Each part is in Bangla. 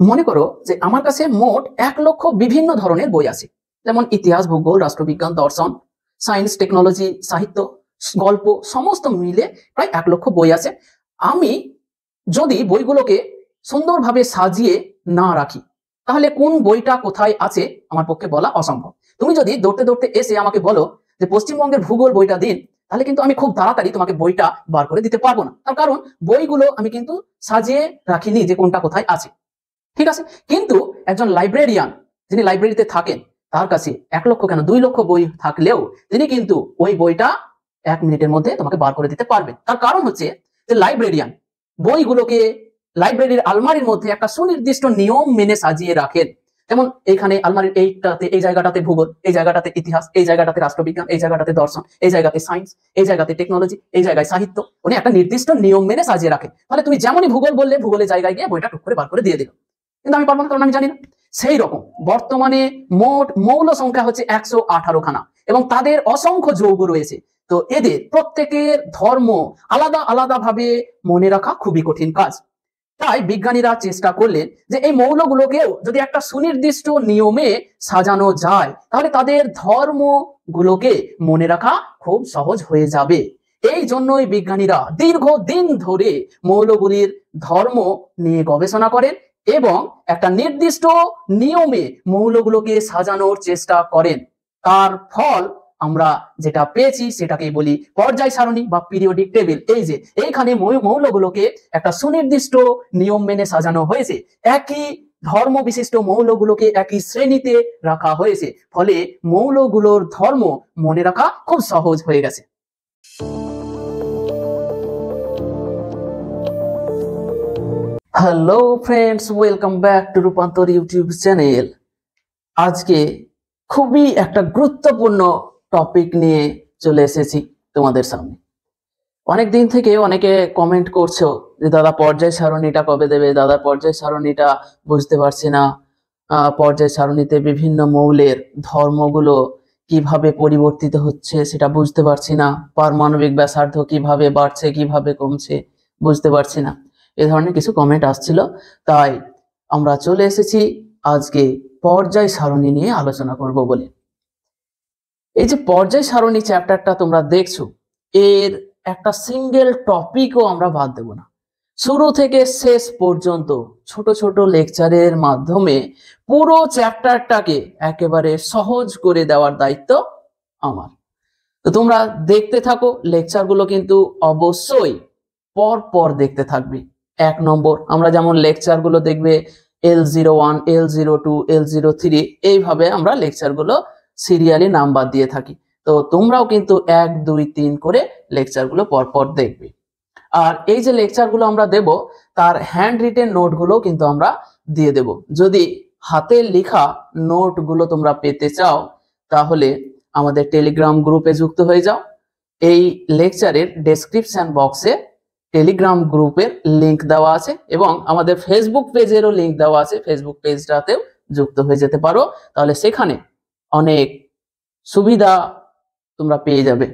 মনে করো যে আমার কাছে মোট 1,00,000 বিভিন্ন ধরনের বই আছে, যেমন ইতিহাস, ভূগোল, রাষ্ট্রবিজ্ঞান, দর্শন, সায়েন্স, টেকনোলজি, সাহিত্য, গল্প সমস্ত মিলে প্রায় 1,00,000 বই আছে। আমি যদি বইগুলোকে সুন্দরভাবে সাজিয়ে না রাখি, তাহলে কোন বইটা কোথায় আছে আমার পক্ষে বলা অসম্ভব। তুমি যদি দৌড়তে দৌড়তে এসে আমাকে বলো যে পশ্চিমবঙ্গের ভূগোল বইটা দিন, তাহলে কিন্তু আমি খুব তাড়াতাড়ি তোমাকে বইটা বার করে দিতে পারবো না, তার কারণ বইগুলো আমি কিন্তু সাজিয়ে রাখিনি যে কোনটা কোথায় আছে। ঠিক আছে, কিন্তু একজন লাইব্রেরিয়ান যিনি লাইব্রেরিতে থাকেন, তার কাছে 1,00,000 কেন 2,00,000 বই থাকলেও তিনি কিন্তু ওই বইটা 1 মিনিটের মধ্যে তোমাকে বার করে দিতে পারবেন। তার কারণ হচ্ছে যে লাইব্রেরিয়ান বইগুলোকে লাইব্রেরির আলমারির মধ্যে একটা সুনির্দিষ্ট নিয়ম মেনে সাজিয়ে রাখেন। যেমন এইখানে আলমারির এইটাতে, এই জায়গাটাতে ভূগোল, এই জায়গাটাতে ইতিহাস, এই জায়গাটাতে রাষ্ট্রবিজ্ঞান, এই জায়গাটাতে দর্শন, এই জায়গাতে সায়েন্স, এই জায়গাতে টেকনোলজি, এই জায়গায় সাহিত্য। উনি একটা নির্দিষ্ট নিয়ম মেনে সাজিয়ে রাখেন। তাহলে তুমি যেমনই ভূগোল বললে ভূগোলের জায়গায় গিয়ে বইটা টুক করে বার করে দিয়ে দিল, কিন্তু আমি পারবো না, কারণ আমি জানি না। সেই রকম বর্তমানে মোট মৌল সংখ্যা হচ্ছে 118 খানা, এবং তাদের অসংখ্য যৌগ রয়েছে। তো এদের প্রত্যেকের ধর্ম আলাদা আলাদা ভাবে মনে রাখা খুবই কঠিন কাজ। তাই বিজ্ঞানীরা চেষ্টা করলেন যে এই মৌলগুলোকেও যদি একটা সুনির্দিষ্ট নিয়মে সাজানো যায়, তাহলে তাদের ধর্মগুলোকে মনে রাখা খুব সহজ হয়ে যাবে। এই জন্যই বিজ্ঞানীরা দীর্ঘদিন ধরে মৌলগুলির ধর্ম নিয়ে গবেষণা করেন এবং একটা নির্দিষ্ট নিয়মে মৌলগুলোকে সাজানোর চেষ্টা করেন। তার ফল আমরা যেটা পেয়েছি সেটাকেই বলি পর্যায় সারণী বা পিরিয়ডিক টেবিল। এই যে এইখানে মৌলগুলোকে একটা সুনির্দিষ্ট নিয়ম মেনে সাজানো হয়েছে, একই ধর্ম বিশিষ্ট মৌলগুলোকে একই শ্রেণীতে রাখা হয়েছে, ফলে মৌলগুলোর ধর্ম মনে রাখা খুব সহজ হয়ে গেছে। Hello friends, welcome back to রূপান্তর ইউটিউব চ্যানেল। আজকে খুবই একটা গুরুত্বপূর্ণ টপিক নিয়ে চলে এসেছি তোমাদের সামনে। অনেক দিন থেকে অনেকে কমেন্ট করছো যে দাদা পর্যায় সারণীটা কবে দেবে, দাদা পর্যায় সারণীটা বুঝতে পারছি না, পর্যায় সারণীতে বিভিন্ন মৌলের ধর্মগুলো কিভাবে পরিবর্তিত হচ্ছে সেটা বুঝতে পারছি না, পারমাণবিক ব্যাসার্ধ কিভাবে বাড়ছে কিভাবে কমছে বুঝতে পারছি না, এ ধরনের কিছু কমেন্ট আসছিল। তাই আমরা চলে এসেছি আজকে পর্যায় সারণী নিয়ে আলোচনা করব বলে। এই যে পর্যায় সারণী চ্যাপ্টারটা তোমরা দেখছো, এর একটা সিঙ্গেল টপিকও আমরা বাদ দেব না। শুরু থেকে শেষ পর্যন্ত ছোট ছোট লেকচারের মাধ্যমে পুরো চ্যাপ্টারটাকে একেবারে সহজ করে দেওয়ার দায়িত্ব আমার। তো তোমরা দেখতে থাকো, লেকচারগুলো কিন্তু অবশ্যই পর পর দেখতে থাকবে। 1 নম্বর আমরা যেমন লেকচারগুলো দেখবে L01, L02, L03, এইভাবে আমরা লেকচারগুলো সিরিয়ালি নাম্বার দিয়ে থাকি। তো তোমরাও কিন্তু 1, 2, 3 করে লেকচারগুলো পরপর দেখবে। আর এই যে লেকচারগুলো আমরা দেব, তার হ্যান্ড রিটেন নোটগুলো কিন্তু আমরা দিয়ে দেব। যদি হাতে লেখা নোটগুলো তোমরা পেতে চাও, তাহলে আমাদের টেলিগ্রাম গ্রুপে যুক্ত হয়ে যাও। এই লেকচারের ডেসক্রিপশন বক্সে টেলিগ্রাম গ্রুপের লিংক দেওয়া আছে এবং আমাদের ফেসবুক পেজেরও লিংক দেওয়া আছে। ফেসবুক পেজটাতেও যুক্ত হয়ে যেতে পারো, তাহলে সেখানে অনেক সুবিধা তোমরা পেয়ে যাবে।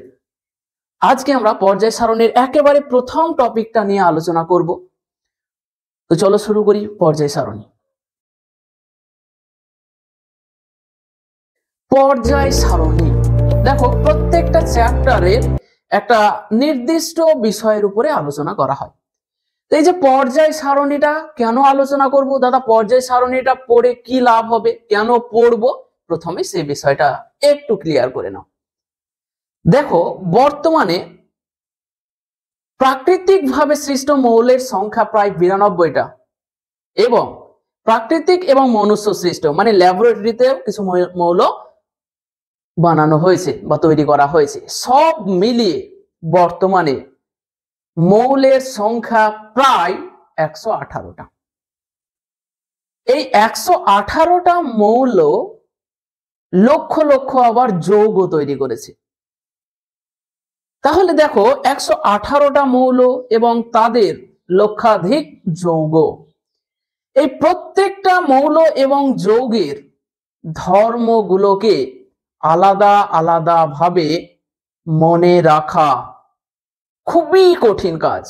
আজকে আমরা পর্যায় সারণীর একেবারে প্রথম টপিকটা নিয়ে আলোচনা করব। তো চলো শুরু করি পর্যায় সারণী। পর্যায় সারণী দেখো, প্রত্যেকটা চ্যাপ্টারের একটা নির্দিষ্ট বিষয়ের উপরে আলোচনা করা হয়। তো এই যে পর্যায় সারণীটা কেন আলোচনা করব, দাদা পর্যায় সারণীটা পড়ে কি লাভ হবে, কেন পড়বো, প্রথমে সেই বিষয়টা একটু ক্লিয়ার করে নাও। দেখো, বর্তমানে প্রাকৃতিকভাবে সৃষ্ট মৌলের সংখ্যা প্রায় 92টা, এবং প্রাকৃতিক এবং মনুষ্য সৃষ্ট মানে ল্যাবরেটরিতেও কিছু মৌল বানানো হয়েছে বা তৈরি করা হয়েছে, সব মিলিয়ে বর্তমানে মৌলের সংখ্যা প্রায় 118টা। এই 118টা মৌল লক্ষ লক্ষ আবার যৌগ তৈরি করেছে। তাহলে দেখো, 118টা মৌল এবং তাদের লক্ষাধিক যৌগ, এই প্রত্যেকটা মৌল এবং যৌগের ধর্মগুলোকে আলাদা আলাদা ভাবে মনে রাখা খুবই কঠিন কাজ।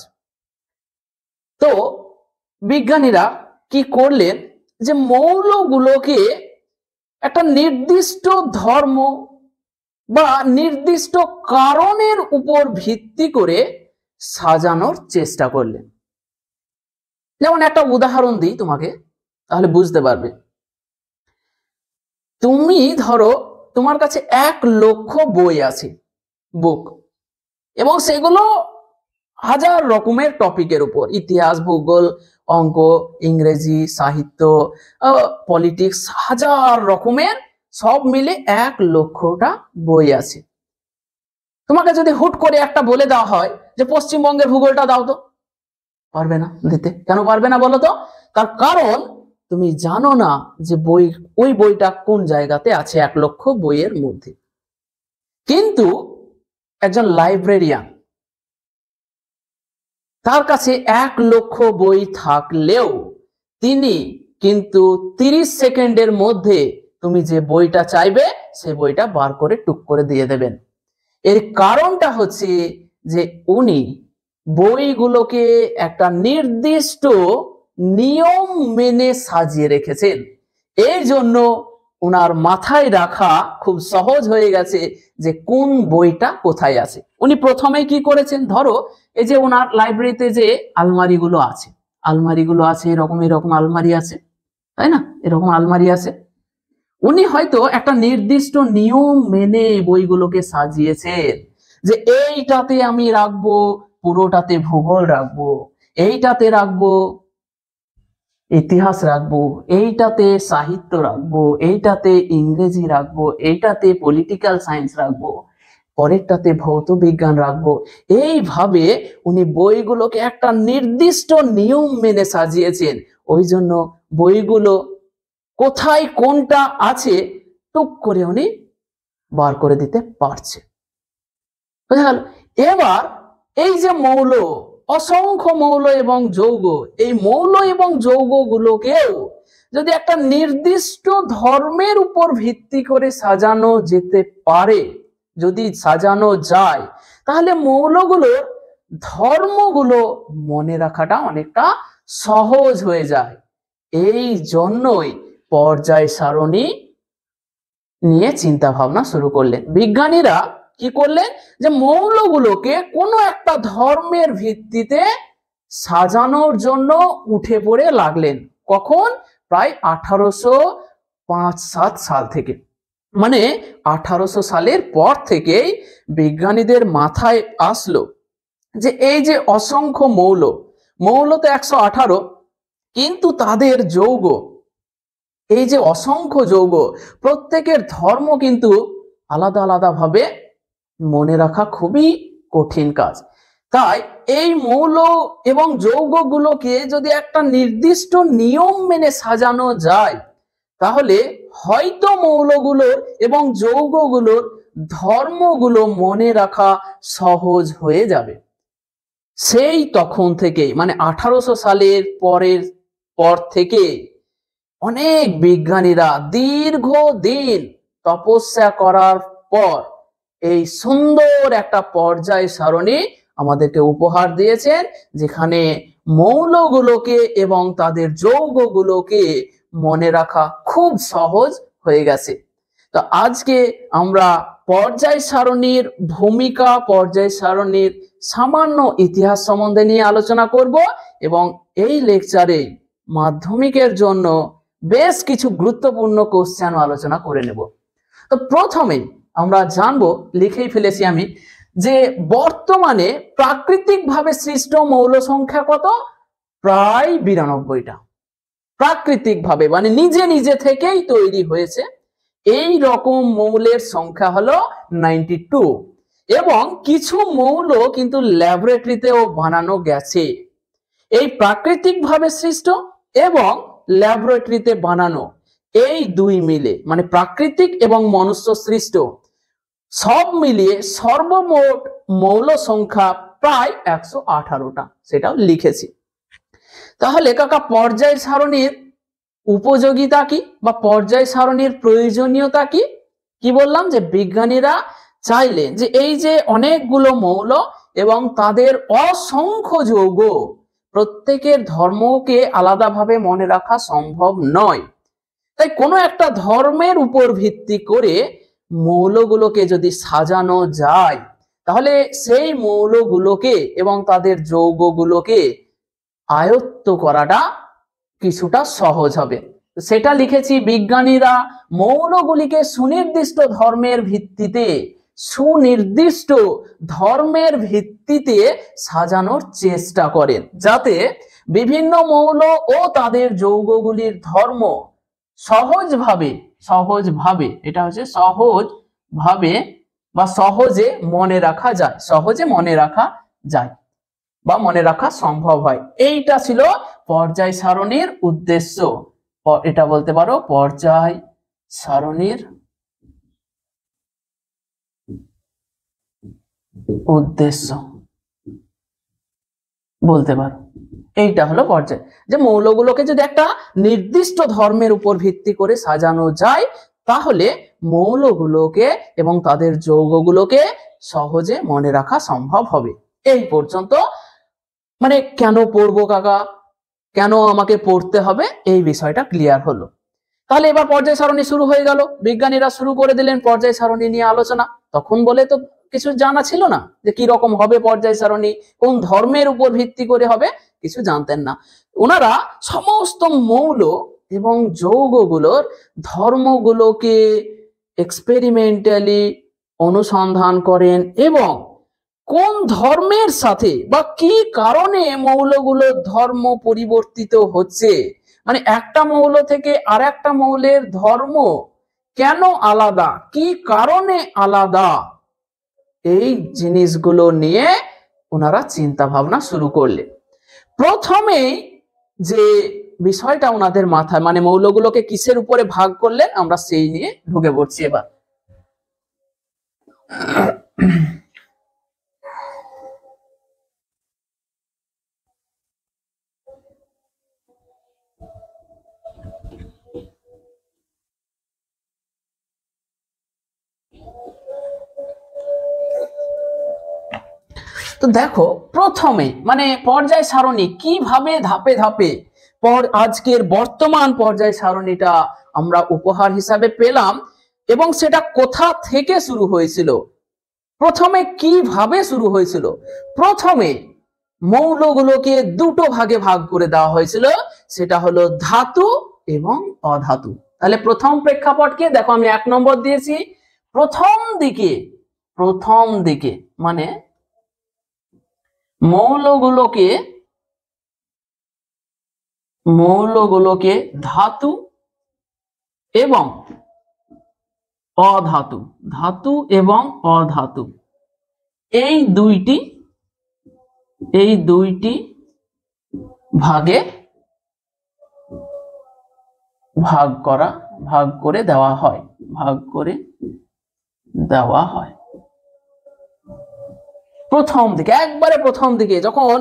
তো বিজ্ঞানীরা কি করলেন, যে মৌলগুলোকে একটা নির্দিষ্ট ধর্ম বা নির্দিষ্ট কারণের উপর ভিত্তি করে সাজানোর চেষ্টা করলেন। যেমন একটা উদাহরণ দিই তোমাকে, তাহলে বুঝতে পারবে। তুমি ধরো তোমার কাছে 1,00,000 বই আছে, বুক, এবং সেগুলো হাজার রকমের টপিকের উপর, ইতিহাস, ভূগোল, অঙ্ক, ইংরেজি, সাহিত্য, পলিটিক্স, হাজার রকমের, সব মিলে 1,00,000টা বই আছে। তোমাকে যদি হুট করে একটা বলে দেওয়া হয় যে পশ্চিমবঙ্গের ভূগোলটা দাও, তো পারবে না দিতে। কেন পারবে না বলো তো? তার কারণ তুমি জানো না যে ওই বইটা কোন জায়গাতে আছে 1,00,000 বইয়ের মধ্যে। কিন্তু একজন লাইব্রেরিয়ান, তার কাছে 1,00,000 বই থাকলেও তিনি কিন্তু 30 সেকেন্ডের মধ্যে তুমি যে বইটা চাইবে সে বইটা বার করে টুক করে দিয়ে দেবেন। এর কারণটা হচ্ছে যে উনি বইগুলোকে একটা নির্দিষ্ট নিয়ম মেনে সাজিয়ে রেখেছেন। এই জন্য ওনার মাথায় রাখা খুব সহজ হয়ে গেছে যে কোন বইটা কোথায় আছে। উনি প্রথমে কি করেছেন, ধরো এই যে ওনার লাইব্রেরিতে যে আলমারিগুলো আছে, এরকম এরকম আলমারি আছে, তাই না? এরকম আলমারি আছে। উনি হয়তো একটা নির্দিষ্ট নিয়ম মেনে বইগুলোকে সাজিয়েছেন যে এইটাতে আমি রাখবো পুরোটাতে ভূগোল রাখবো, এইটাতে রাখবো ইতিহাস রাখবো, এইটাতে সাহিত্য রাখবো, এইটাতে ইংরেজি রাখবো, এইটাতে পলিটিক্যাল সায়েন্স রাখবো, পরেরটাতে ভৌত বিজ্ঞান রাখবো। এইভাবে উনি বইগুলোকে একটা নির্দিষ্ট নিয়ম মেনে সাজিয়েছেন। ওই জন্য বইগুলো কোথায় কোনটা আছে টুক করে উনি বার করে দিতে পারছে। বুঝা গেল? এবার এই যে মৌল, অসংখ্য মৌল এবং যৌগ, এই মৌল এবং যৌগগুলোকেও যদি একটা নির্দিষ্ট ধর্মের উপর ভিত্তি করে সাজানো যেতে পারে, যদি সাজানো যায়, তাহলে মৌলগুলোর ধর্মগুলো মনে রাখাটা অনেকটা সহজ হয়ে যায়। এই জন্যই পর্যায় সারণী নিয়ে চিন্তা ভাবনা শুরু করলেন বিজ্ঞানীরা। কি করলেন, যে মৌলগুলোকে কোনো একটা ধর্মের ভিত্তিতে সাজানোর জন্য উঠে পড়ে লাগলেন। কখন? প্রায় 1805-7 সাল থেকে। মানে 1800 সালের পর থেকেই বিজ্ঞানীদের মাথায় আসলো যে এই যে অসংখ্য মৌল তো 118, কিন্তু তাদের যৌগ, এই যে অসংখ্য যৌগ, প্রত্যেকের ধর্ম কিন্তু আলাদা আলাদা ভাবে মনে রাখা খুবই কঠিন কাজ। তাই এই মৌল এবং যৌগগুলোকে যদি একটা নির্দিষ্ট নিয়ম মেনে সাজানো যায়, তাহলে হয়তো মৌলগুলোর এবং যৌগগুলোর ধর্মগুলো মনে রাখা সহজ হয়ে যাবে। সেই তখন থেকে, মানে 1800 সালের পর থেকে অনেক বিজ্ঞানীরা দীর্ঘদিন তপস্যা করার পর এই সুন্দর একটা পর্যায় সারণী আমাদেরকে উপহার দিয়েছেন, যেখানে মৌলগুলোকে এবং তাদের যৌগগুলোকে মনে রাখা খুব সহজ হয়ে গেছে। তো আজকে আমরা পর্যায় সারণীর ভূমিকা, পর্যায় সারণীর সামান্য ইতিহাস সম্বন্ধে নিয়ে আলোচনা করব, এবং এই লেকচারে মাধ্যমিকের জন্য বেশ কিছু গুরুত্বপূর্ণ কোশ্চেন আলোচনা করে নেব। তো প্রথমে আমরা জানবো, লিখেই ফেলেছি আমি, যে বর্তমানে প্রাকৃতিকভাবে সৃষ্ট মৌল সংখ্যা কত? প্রায় 92টা। প্রাকৃতিকভাবে মানে নিজে নিজে থেকেই তৈরি হয়েছে এই রকম মৌলের সংখ্যা হলো 92, এবং কিছু মৌল কিন্তু ল্যাবরেটরিতেও বানানো গেছে। এই প্রাকৃতিকভাবে সৃষ্ট এবং ল্যাবরেটরিতে বানানো, এই দুই মিলে, মানে প্রাকৃতিক এবং মনুষ্য সৃষ্ট, সব মিলিয়ে সর্বমোট মৌল সংখ্যা প্রায় 118টা, সেটাও লিখেছি। তাহলে কাকা পর্যায় সারণীর উপযোগিতা কি বা পর্যায় সারণীর প্রয়োজনীয়তা কি? কি বললাম, যে বিজ্ঞানীরা চাইলেন যে এই যে অনেকগুলো মৌল এবং তাদের অসংখ্য যৌগ, প্রত্যেকের ধর্মকে আলাদাভাবে মনে রাখা সম্ভব নয়। তাই কোনো একটা ধর্মের উপর ভিত্তি করে মৌলগুলোকে যদি সাজানো যায়, তাহলে সেই মৌলগুলোকে এবং তাদের যৌগগুলোকে আয়ত্ত করাটা কিছুটা সহজ হবে। সেটা লিখেছি, বিজ্ঞানীরা মৌলগুলিকে সুনির্দিষ্ট ধর্মের ভিত্তিতে সাজানোর চেষ্টা করেন, যাতে বিভিন্ন মৌল ও তাদের যৌগগুলির ধর্ম সহজভাবে এটা হচ্ছে সহজভাবে বা সহজে মনে রাখা যায় বা মনে রাখা সম্ভব হয়। এইটা ছিল পর্যায় সারণীর উদ্দেশ্য। এটা বলতে পারো পর্যায় সারণীর উদ্দেশ্য বলতে পারো। এইটা হলো পর্যায়, যে মৌলগুলোকে যদি একটা নির্দিষ্ট ধর্মের উপর ভিত্তি করে সাজানো যায়, তাহলে মৌলগুলোকে এবং তাদের যৌগগুলোকে সহজে মনে রাখা সম্ভব হবে। এই পর্যন্ত মানে কেন পড়বো কাকা, কেন আমাকে পড়তে হবে, এই বিষয়টা ক্লিয়ার হলো। তাহলে এবার পর্যায় সারণী শুরু হয়ে গেল, বিজ্ঞানীরা শুরু করে দিলেন পর্যায় সারণী নিয়ে আলোচনা। তখন বলে তো কিছু জানা ছিল না যে কি রকম হবে পর্যায় সারণী, কোন ধর্মের উপর ভিত্তি করে হবে, কিছু জানতেন না। ওনারা সমস্ত মৌল এবং যৌগগুলোর ধর্মগুলোকে এক্সপেরিমেন্টালি অনুসন্ধান করেন এবং কোন ধর্মের সাথে বা কি কারণে মৌলগুলোর ধর্ম পরিবর্তিত হচ্ছে, মানে একটা মৌল থেকে আর একটা মৌলের ধর্ম কেন আলাদা, কি কারণে আলাদা, এই জিনিসগুলো নিয়ে ওনারা চিন্তা ভাবনা শুরু করলেন। প্রথমে যে বিষয়টা ওনাদের মাথায়, মানে মৌলগুলোকে কিসের উপরে ভাগ করলেন, আমরা সেই নিয়ে ঢুকে পড়ছি এবার। তো দেখো, প্রথমে মানে পর্যায় সারণী কিভাবে ধাপে ধাপে আজকের বর্তমান পর্যায় সারণীটা আমরা উপহার হিসাবে পেলাম, এবং সেটা কোথা থেকে শুরু হয়েছিল, প্রথমে কিভাবে শুরু হয়েছিল। প্রথমে মৌলগুলোকে দুটো ভাগে ভাগ করে দেওয়া হয়েছিল, সেটা হলো ধাতু এবং অধাতু। তাহলে প্রথম প্রেক্ষাপটকে দেখো, আমি 1 নম্বর দিয়েছি। প্রথম দিকে মানে মৌলগুলোকে ধাতু এবং অধাতু এই দুইটি ভাগে ভাগ করে দেওয়া হয়। একবারে প্রথম দিকে যখন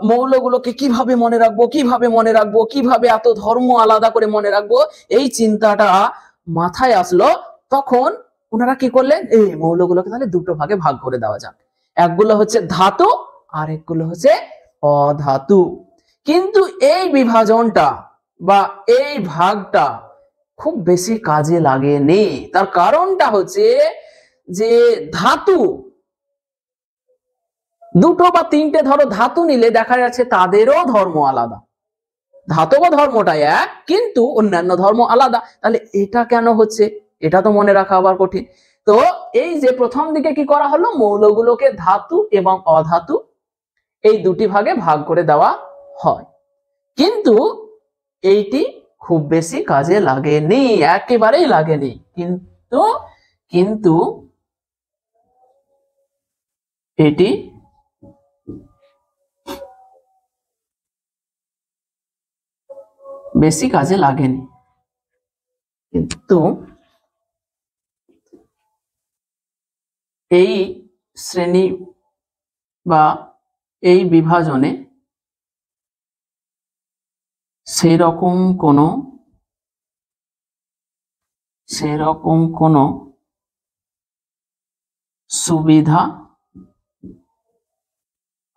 মৌলগুলোকে কিভাবে মনে রাখবো, কিভাবে এত ধর্ম আলাদা করে মনে রাখবো, এই চিন্তাটা মাথায় আসলো, তখন ওনারা কি করলেন, এই মৌলগুলোকে তাহলে দুটো ভাগে ভাগ করে দেওয়া যাক। একগুলো হচ্ছে ধাতু আর একগুলো হচ্ছে অধাতু। কিন্তু এই বিভাজনটা বা এই ভাগটা খুব বেশি কাজে লাগেনি। তার কারণটা হচ্ছে যে ধাতু দুটো বা তিনটে ধরো ধাতু নিলে দেখা যাচ্ছে তাদেরও ধর্ম আলাদা, ধাতব ধর্মটা এক কিন্তু অন্যান্য ধর্ম আলাদা। তাহলে এটা কেন হচ্ছে, এটা তো মনে রাখা আবার কঠিন। তো এই যে প্রথম দিকে কি করা হলো, মৌলগুলোকে ধাতু এবং অধাতু এই দুটি ভাগে ভাগ করে দেওয়া হয়, কিন্তু এইটি খুব বেশি কাজে লাগেনি, একেবারেই লাগেনি। কিন্তু এটি বেশি কাজে লাগেনি। কিন্তু এই শ্রেণী বা এই বিভাজনে সেরকম কোনো সুবিধা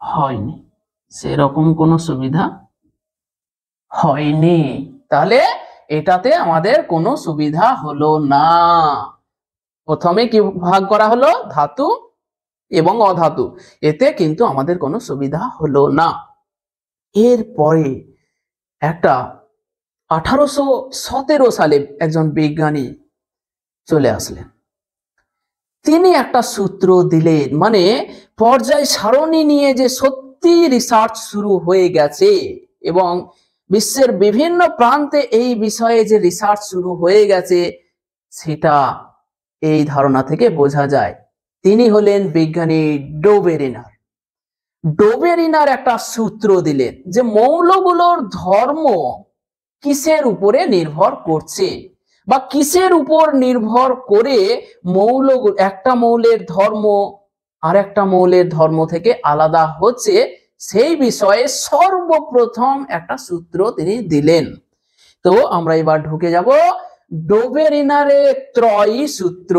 হয়নি, সেরকম কোনো সুবিধা হয়নি। তাহলে এটাতে আমাদের কোনো সুবিধা হলো না। প্রথমে কি ভাগ করা হলো, ধাতু এবং অধাতু, এতে কিন্তু আমাদের কোনো সুবিধা হলো না। এরপরে একটা 1817 সালে একজন বিজ্ঞানী চলে আসলেন। তিনি একটা সূত্র দিলেন, মানে পর্যায় সারণী নিয়ে যে সত্যি রিসার্চ শুরু হয়ে গেছে এবং বিশ্বের বিভিন্ন প্রান্তে এই বিষয়ে যে রিসার্চ শুরু হয়ে গেছে, সেটা এই ধারণা থেকে বোঝা যায়। তিনি হলেন বিজ্ঞানী ডোবেরিনার। ডোবেরিনার একটা সূত্র দিলেন যে মৌলগুলোর ধর্ম কিসের উপরে নির্ভর করছে, বা কিসের উপর নির্ভর করে মৌল, একটা মৌলের ধর্ম আর একটা মৌলের ধর্ম থেকে আলাদা হচ্ছে, সেই বিষয়ে সর্বপ্রথম একটা সূত্র তিনি দিলেন। তো আমরা এবার ঢুকে যাব ডোবেরিনারের ত্রয়ী সূত্র।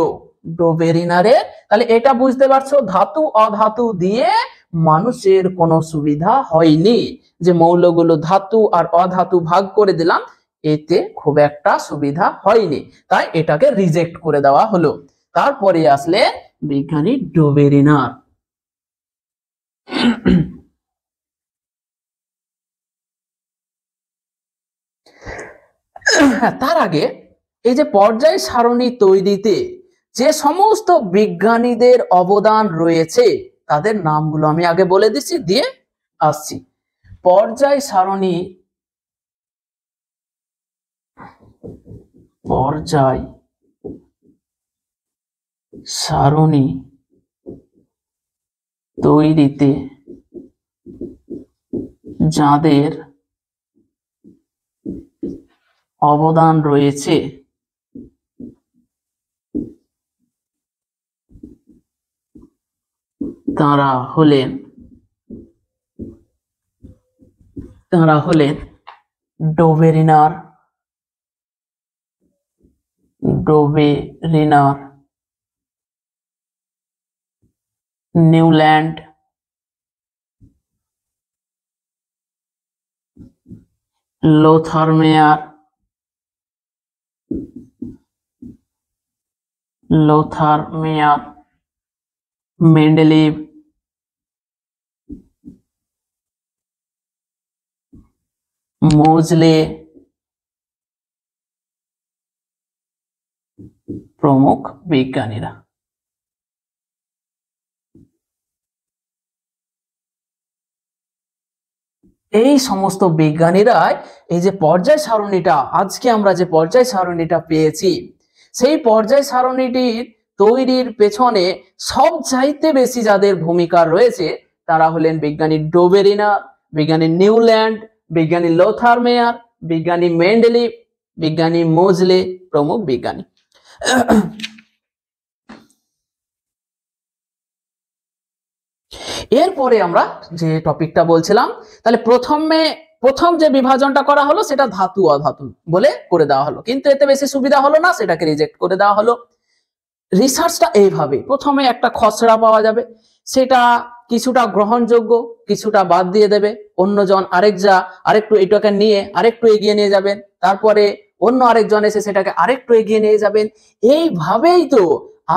ডোবেরিনারের, তাহলে এটা বুঝতে পারছো, ধাতু অধাতু দিয়ে মানুষের কোনো সুবিধা হয়নি। যে মৌলগুলো ধাতু আর অধাতু ভাগ করে দিলাম, এতে খুব একটা সুবিধা হয়নি, তাই এটাকে রিজেক্ট করে দেওয়া হলো। তারপরে আসলে বিজ্ঞানী ডোবেরিনার। তার আগে এই যে পর্যায় সারণী তৈরিতে যে সমস্ত বিজ্ঞানীদের অবদান রয়েছে, তাদের নামগুলো আমি আগে বলে দিচ্ছি, দিয়ে আসছি। পর্যায় সারণী তৈরিতে যাদের অবদান রয়েছে তারা হলেন ডোবেরিনার, নিউল্যান্ড, লোথার মেয়ার, মেন্ডেলিভ, মোজলে প্রমুখ বিজ্ঞানীরা। এই সমস্ত বিজ্ঞানীরাই এই যে পর্যায় সারণীটা, আজকে আমরা যে পর্যায় সারণীটা পেয়েছি, সেই পর্যায় সারণীটির তৈরির পেছনে সবচাইতে বেশি যাদের ভূমিকা রয়েছে, তারা হলেন বিজ্ঞানী ডোবেরিনার, বিজ্ঞানী নিউল্যান্ড, বিজ্ঞানী লোথার মেয়ার, বিজ্ঞানী মেন্ডেলিভ, বিজ্ঞানী মোজলে প্রমুখ বিজ্ঞানী। এরপরে আমরা যে টপিকটা বলছিলাম, তাহলে প্রথম যে বিভাজনটা করা হলো সেটা ধাতু অধাতু বলে করে দেওয়া হলো, কিন্তু এতে বেশি সুবিধা হলো না, সেটাকে রিজেক্ট করে দেওয়া হলো। রিসার্চটা এইভাবে, প্রথমে একটা খসড়া পাওয়া যাবে, সেটা কিছুটা গ্রহণযোগ্য, কিছুটা বাদ দিয়ে দেবে, অন্যজন আরেকটু এটাকে নিয়ে আরেকটু এগিয়ে নিয়ে যাবেন, তারপরে অন্য আরেকজন এসে সেটাকে আরেকটু এগিয়ে নিয়ে যাবেন। এইভাবেই তো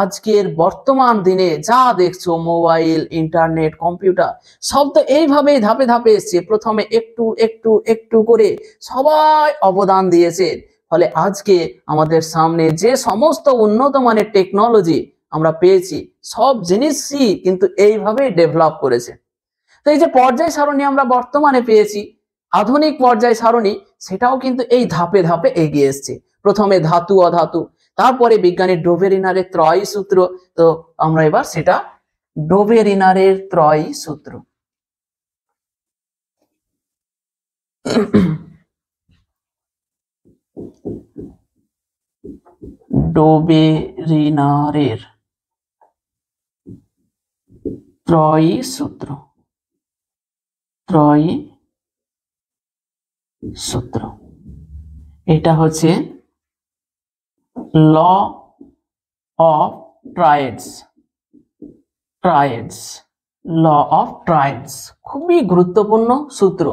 আজকের বর্তমান দিনে যা দেখছো, মোবাইল, ইন্টারনেট, কম্পিউটার, সব তো এইভাবেই ধাপে ধাপে এসছে। প্রথমে একটু একটু একটু করে সবাই অবদান দিয়েছে, ফলে আজকে আমাদের সামনে যে সমস্ত উন্নত মানের টেকনোলজি আমরা পেয়েছি, সব জিনিসই কিন্তু এইভাবেই ডেভেলপ করেছে। তো এই যে পর্যায় সারণী আমরা বর্তমানে পেয়েছি, আধুনিক পর্যায় সারণী, সেটাও কিন্তু এই ধাপে ধাপে এগিয়ে এসছে। প্রথমে ধাতু অধাতু, তারপরে বিজ্ঞানী ডোবেরিনারের ত্রয়ী সূত্র। তো আমরা এবার সেটা ডোবেরিনারের ত্রয়ী সূত্র। ডোবেরিনারের ত্রয়ী সূত্র, এটা হচ্ছে law of triads. Law of triads, খুবই গুরুত্বপূর্ণ সূত্র।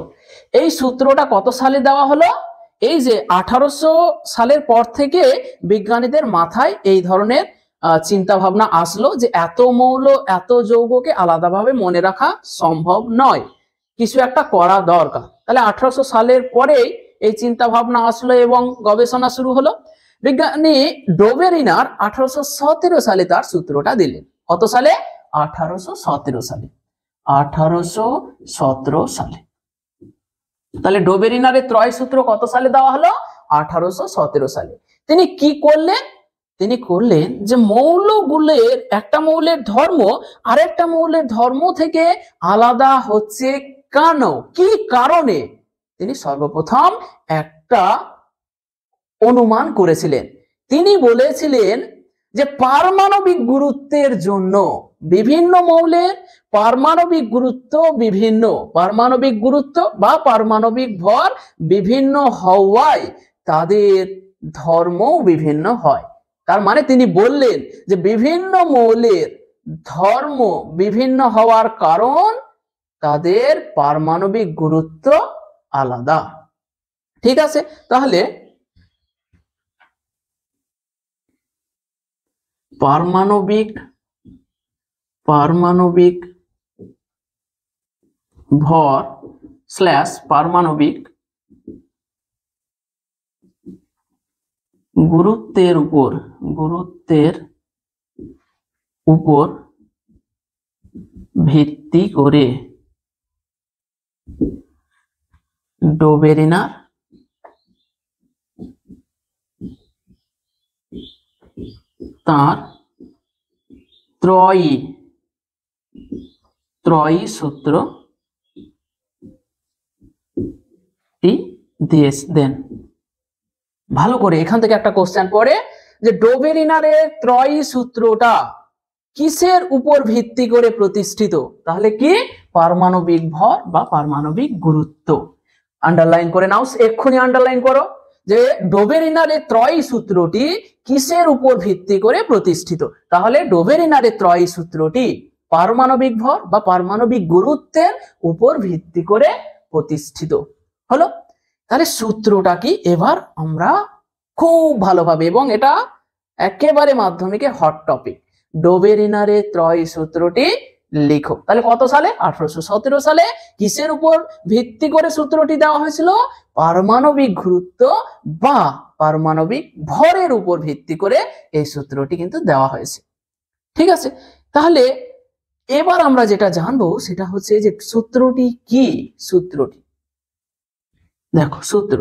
এই সূত্রটা কত সালে দেওয়া হলো? এই যে 1800 সালের পর থেকে বিজ্ঞানীদের মাথায় এই ধরনের চিন্তা ভাবনা আসলো যে এত মৌল এত যৌগকে আলাদাভাবে মনে রাখা সম্ভব নয়, কিছু একটা করা দরকার। তাহলে 1800 সালের পরেই এই চিন্তা ভাবনা আসলো এবং গবেষণা শুরু হলো। বিজ্ঞানী ডোবেরিনার 1817 সালে তার সূত্রটা দিলেন। কত সালে? 1817 সালে। 1817 সালে। তাহলে ডোবেরিনারের ত্রয় সূত্র কত সালে দেওয়া হলো? 1817 সালে। তিনি কি করলেন? তিনি করলেন যে মৌলগুলোর একটা মৌলের ধর্ম আরেকটা মৌলের ধর্ম থেকে আলাদা হচ্ছে কেন, কি কারণে, তিনি সর্বপ্রথম একটা অনুমান করেছিলেন। তিনি বলেছিলেন যে পারমাণবিক গুরুত্বের জন্য বিভিন্ন মৌলের পারমাণবিক গুরুত্ব বিভিন্ন, পারমাণবিক গুরুত্ব বা পারমাণবিক ভর বিভিন্ন হওয়ায় তাদের ধর্মও বিভিন্ন হয়। তার মানে তিনি বললেন যে বিভিন্ন মৌলের ধর্ম বিভিন্ন হওয়ার কারণ তাদের পারমাণবিক গুরুত্ব আলাদা। ঠিক আছে, তাহলে পারমাণবিক ভর স্ল্যাশ পারমাণবিক গুরুত্বের উপর ভিত্তি করে ডোবেরিনার তার ত্রয়ী সূত্রটি দেন। ভালো করে এখান থেকে একটা কোশ্চেন পড়ে যে ডোবেরিনারের ত্রয়ী সূত্রটা কিসের উপর ভিত্তি করে প্রতিষ্ঠিত? তাহলে কি? পারমাণবিক ভর বা পারমাণবিক গুরুত্ব। আন্ডারলাইন করে নাও, এক্ষুনি আন্ডারলাইন করো যে ডোবেরিনারের ত্রয়ী সূত্রটি কিসের উপর ভিত্তি করে প্রতিষ্ঠিত? তাহলে ডোবেরিনারের ত্রয়ী সূত্রটি পারমাণবিক ভর বা পারমাণবিক গুরুত্বের উপর ভিত্তি করে প্রতিষ্ঠিত হলো। তাহলে সূত্রটা কি এবার আমরা খুব ভালোভাবে, এবং এটা একেবারে মাধ্যমিকে হট টপিক, ডোবেরিনারের ত্রয়ী সূত্রটি লিখো। তাহলে কত সালে? 1817 সালে। কিসের উপর ভিত্তি করে সূত্রটি দেওয়া হয়েছিল? পারমাণবিক গুরুত্ব বা পারমাণবিক ভরের উপর ভিত্তি করে এই সূত্রটি কিন্তু দেওয়া হয়েছে। ঠিক আছে, তাহলে এবার আমরা যেটা জানবো সেটা হচ্ছে যে সূত্রটি কি। সূত্রটি দেখো, সূত্র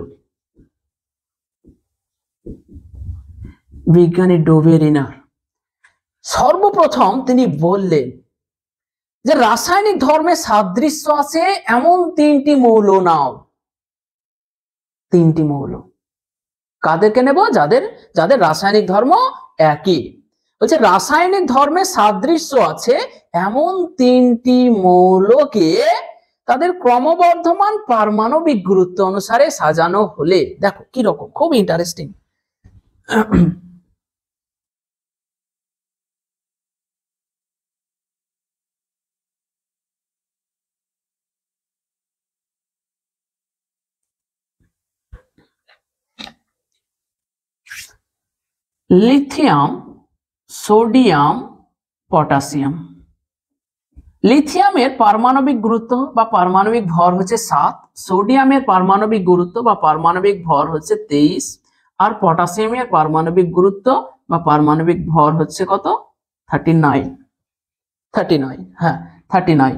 বিজ্ঞানী ডোবেরিনার সর্বপ্রথম তিনি বললেন যে রাসায়নিক ধর্মে সাদৃশ্য আছে এমন তিনটি মৌল নাও। তিনটি মৌল কাদেরকে নেব? যাদের রাসায়নিক ধর্ম একই। বলছে রাসায়নিক ধর্মে সাদৃশ্য আছে এমন তিনটি মৌলকে তাদের ক্রমবর্ধমান পারমাণবিক গুরুত্ব অনুসারে সাজানো হলে, দেখো কি রকম, খুব ইন্টারেস্টিং। Lithium, sodium, potassium. লিথিয়ামের পারমাণবিক গুরুত্ব বা পারমাণবিক ভর হচ্ছে 7, সোডিয়ামের পারমাণবিক গুরুত্ব বা পারমাণবিক ভর হচ্ছে 23, আর পটাশিয়ামের পারমাণবিক গুরুত্ব বা পারমাণবিক ভর হচ্ছে কত? 39। হ্যাঁ, 39।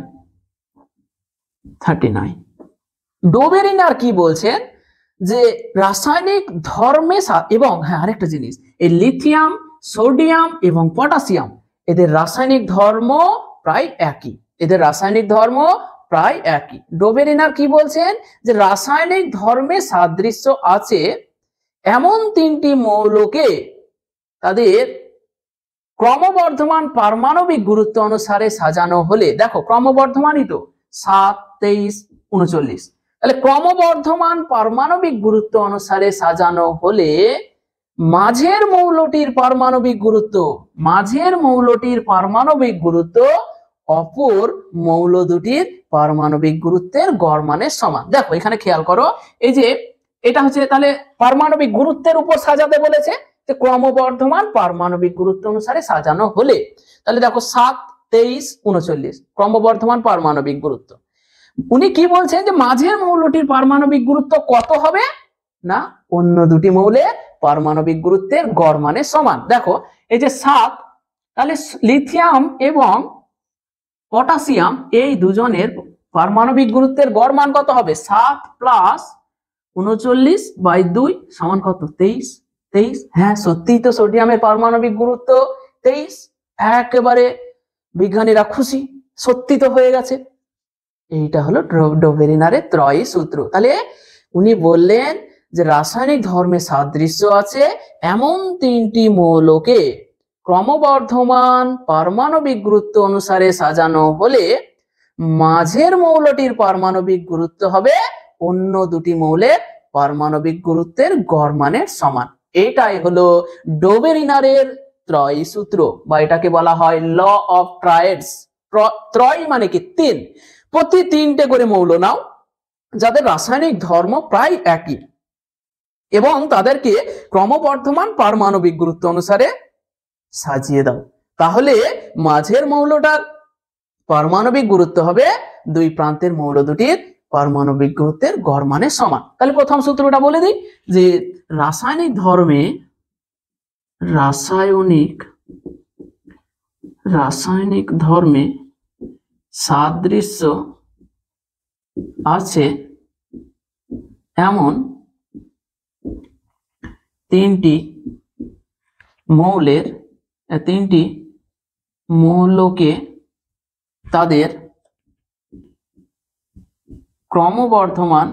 ডোবেরিনার কি বলছেন যে রাসায়নিক ধর্মে, এবং হ্যাঁ আরেকটা জিনিস, এই লিথিয়াম, সোডিয়াম এবং পটাশিয়াম এদের রাসায়নিক ধর্ম প্রায় একই। ডোবেরিনার কি বলছেন যে রাসায়নিক ধর্মে সাদৃশ্য আছে এমন তিনটি মৌলকে তাদের ক্রমবর্ধমান পারমাণবিক গুরুত্ব অনুসারে সাজানো হলে, দেখো ক্রমবর্ধমানই তো 7, 23, 39, তাহলে ক্রমবর্ধমান পারমাণবিক গুরুত্ব অনুসারে সাজানো হলে মাঝের মৌলটির পারমাণবিক গুরুত্ব অপর মৌল দুটির পারমাণবিক গুরুত্বের গড় মানের সমান। দেখো এখানে খেয়াল করো, এই যে এটা হচ্ছে তাহলে পারমাণবিক গুরুত্বের উপর সাজাতে বলেছে, যে ক্রমবর্ধমান পারমাণবিক গুরুত্ব অনুসারে সাজানো হলে, তাহলে দেখো 7, 23, 39 ক্রমবর্ধমান পারমাণবিক গুরুত্ব। উনি কি বলছেন যে মাঝের মৌলটির পারমাণবিক গুরুত্ব কত হবে না অন্য দুটি মৌলের পারমাণবিক গুরুত্বের গড় মানের সমান। দেখো এই যে 7, তাহলে লিথিয়াম এবং পটাশিয়াম এই দুজনের পারমাণবিক গুরুত্বের গড় মান কত হবে? 7 প্লাস 39/2 সমান কত? 23। হ্যাঁ সত্যিই তো সোডিয়ামের পারমাণবিক গুরুত্ব 23। একেবারে বিজ্ঞানীরা খুশি, সত্যি তো হয়ে গেছে। এইটা হলো ডোবেরিনারের ত্রয়ী সূত্র। তাহলে উনি বললেন যে রাসায়নিক ধর্মে সাদৃশ্য আছে এমন তিনটি মৌলকে ক্রমবর্ধমান পারমাণবিক গুরুত্ব অনুসারে সাজানো হলে মাঝের মৌলটির পারমাণবিক গুরুত্ব হবে অন্য দুটি মৌলের পারমাণবিক গুরুত্বের গড় মানের সমান। এটাই হলো ডোবেরিনারের ত্রয়ী সূত্র, বা এটাকে বলা হয় ল অফ ট্রায়েডস। ত্রয়ী মানে কি? 3। প্রতি 3টে করে মৌল নাও যাদের রাসায়নিক ধর্ম প্রায় একই, এবং তাদেরকে ক্রমবর্ধমান পারমাণবিক গুরুত্ব অনুসারে সাজিয়ে দাও, তাহলে মাঝের মৌলটার পারমাণবিক গুরুত্ব হবে দুই প্রান্তের মৌল দুটির পারমাণবিক গুরুত্বের গড় মানের সমান। তাহলে প্রথম সূত্রটা বলে দিই, যে রাসায়নিক ধর্মে সাদৃশ্য আছে এমন তিনটি মৌলকে তাদের ক্রমবর্ধমান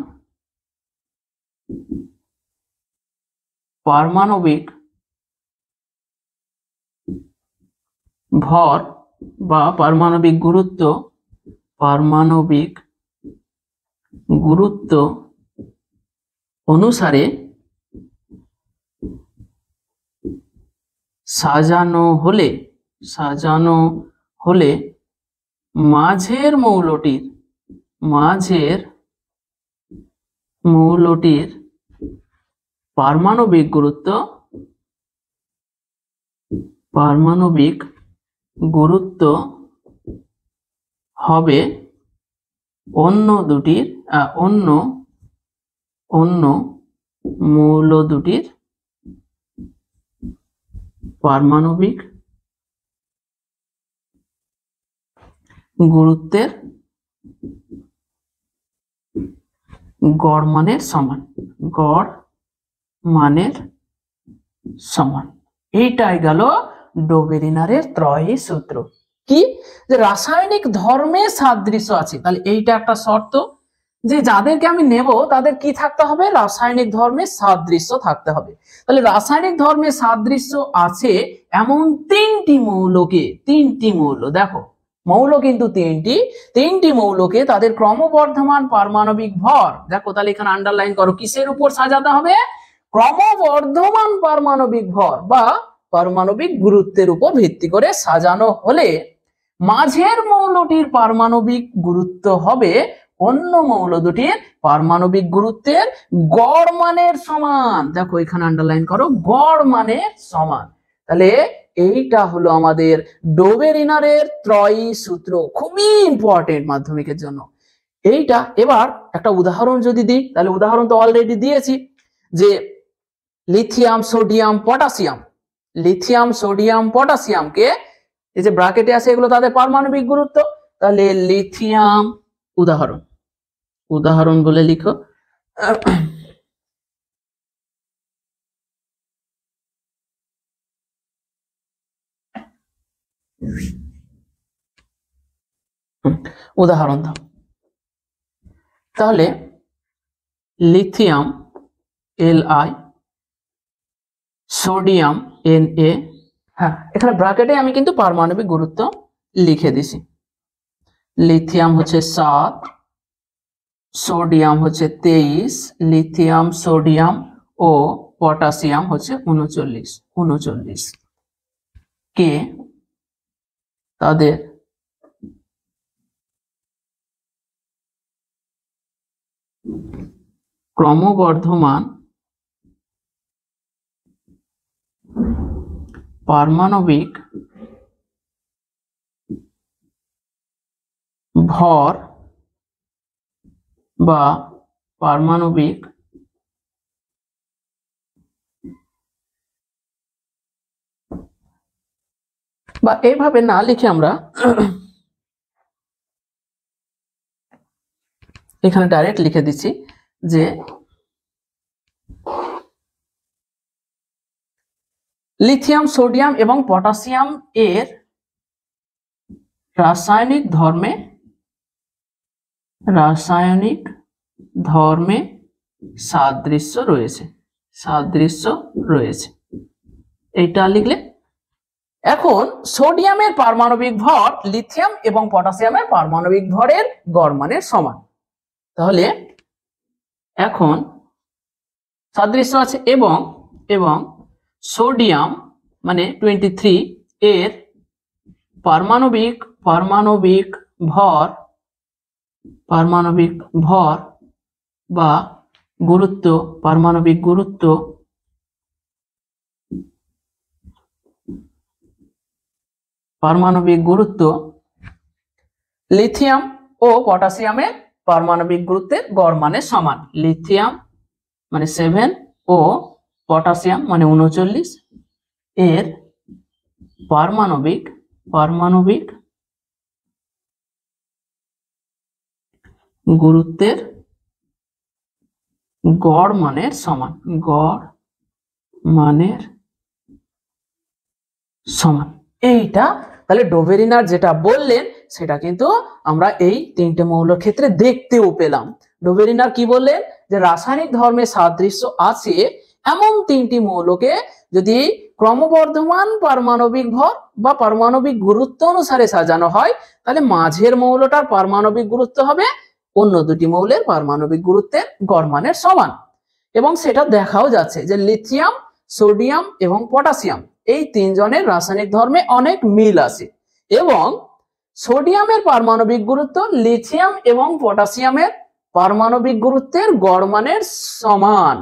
পারমাণবিক ভর বা পারমাণবিক গুরুত্ব অনুসারে সাজানো হলে মাঝের মৌলটির পারমাণবিক গুরুত্ব হবে অন্য মৌল দুটির পারমাণবিক গুরুত্বের গড় মানের সমান। এইটাই গেল ডোবেরিনারের ত্রয়ী সূত্র। কি? যে রাসায়নিক ধর্মে সাদৃশ্য আছে, তাহলে এইটা একটা শর্ত, যে যাদেরকে আমি নেব তাদের কি থাকতে হবে? রাসায়নিক ধর্মে সাদৃশ্য থাকতে হবে। তাহলে রাসায়নিক ধর্মে সাদৃশ্য আছে এমন তিনটি মৌল, দেখো মৌল কিন্তু তিনটি মৌলকে তাদের ক্রমবর্ধমান পারমাণবিক ভর, দেখো তাহলে এখানে আন্ডারলাইন করো, কিসের উপর সাজাতে হবে? ক্রমবর্ধমান পারমাণবিক ভর বা পারমাণবিক গুরুত্বের উপর ভিত্তি করে সাজানো হলে মাঝের মৌলটির পারমাণবিক গুরুত্ব হবে অন্য মৌল দুটির পারমাণবিক গুরুত্বের গড় মানের সমান। দেখো এখানে আন্ডারলাইন করো, গড় মানের সমান। তাহলে এইটা হলো আমাদের ডোবেরিনারের ত্রয়ী সূত্র, খুবই ইম্পর্টেন্ট মাধ্যমিকের জন্য এইটা। এবার একটা উদাহরণ যদি দিই, তাহলে উদাহরণ তো অলরেডি দিয়েছি, যে লিথিয়াম সোডিয়াম পটাশিয়ামকে এই যে ব্র্যাকেটে আছে এগুলো তাদের পারমাণবিক গুরুত্ব। তাহলে লিথিয়াম উদাহরণ বলে লিখো, উদাহরণ দাও। তাহলে লিথিয়াম Li, সোডিয়াম Na, হ্যাঁ এখানে ব্র্যাকেটে আমি কিন্তু পারমাণবিক গুরুত্ব লিখে দিছি। লিথিয়াম হচ্ছে 7, সোডিয়াম হচ্ছে 23, লিথিয়াম সোডিয়াম ও পটাশিয়াম হচ্ছে 39 কে তাদের ক্রমবর্ধমান পারমাণবিক ভর বা পারমাণবিক বা এইভাবে না লিখে আমরা এখানে ডাইরেক্ট লিখে দিচ্ছি যে লিথিয়াম, সোডিয়াম এবং পটাশিয়াম এর রাসায়নিক ধর্মে সাদৃশ্য রয়েছে এইটা লিখলে। এখন সোডিয়ামের পারমাণবিক ভর লিথিয়াম এবং পটাশিয়ামের পারমাণবিক ভরের গড় মানের সমান। তাহলে এখন সাদৃশ্য আছে এবং সোডিয়াম মানে 23 এর পারমাণবিক ভর বা পারমাণবিক গুরুত্ব লিথিয়াম ও পটাশিয়ামের পারমাণবিক গুরুত্বের গড় মানের সমান। লিথিয়াম মানে 7 ও পটাশিয়াম মানে 39 এর পারমাণবিক গুরুত্বের গড় মানের সমান। এইটা তাহলে ডোভেরিনার যেটা বললেন সেটা কিন্তু আমরা এই তিনটে মৌলের ক্ষেত্রে দেখতেও পেলাম। ডোভেরিনার কি বললেন যে রাসায়নিক ধর্মে সাদৃশ্য আছে এমন তিনটি মৌলকে যদি ক্রমবর্ধমান পারমাণবিক ভর বা পারমাণবিক গুরুত্ব অনুসারে সাজানো হয় তাহলে মাঝের মৌলটার পারমাণবিক গুরুত্ব হবে অন্য দুটি মৌলের পারমাণবিক গুরুত্বের গড় মানের সমান। এবং সেটা দেখাও যাচ্ছে যে লিথিয়াম, সোডিয়াম এবং পটাশিয়াম এই তিনজনের রাসায়নিক ধর্মে অনেক মিল আছে এবং সোডিয়ামের পারমাণবিক গুরুত্ব লিথিয়াম এবং পটাশিয়ামের পারমাণবিক গুরুত্বের গড় মানের সমান।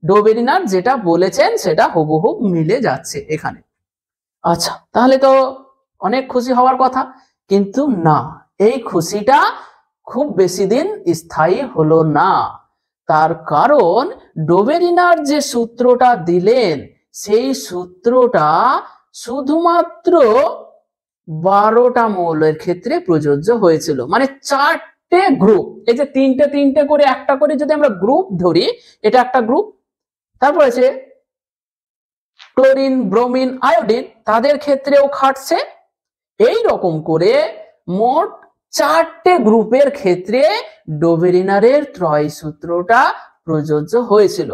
ডোভেরিনার যেটা বলেছেন সেটা হুবহু মিলে যাচ্ছে এখানে। আচ্ছা, তাহলে তো অনেক খুশি হওয়ার কথা, কিন্তু না, এই খুশিটা খুব বেশি দিন স্থায়ী হলো না। তার কারণ ডোভেরিনার যে সূত্রটা দিলেন সেই সূত্রটা শুধুমাত্র 12টা মৌলের ক্ষেত্রে প্রযোজ্য হয়েছিল। মানে 4টে গ্রুপ, এই যে তিনটে করে একটা করে যদি আমরা গ্রুপ ধরি, এটা একটা গ্রুপ, তারপর আছে ক্লোরিন, ব্রোমিন, আয়োডিন, তাদের ক্ষেত্রেও খাটছে। এই রকম করে মোট 4টে গ্রুপের ক্ষেত্রে ডোভেরিনারের ত্রয়ী সূত্রটা প্রযোজ্য হয়েছিল।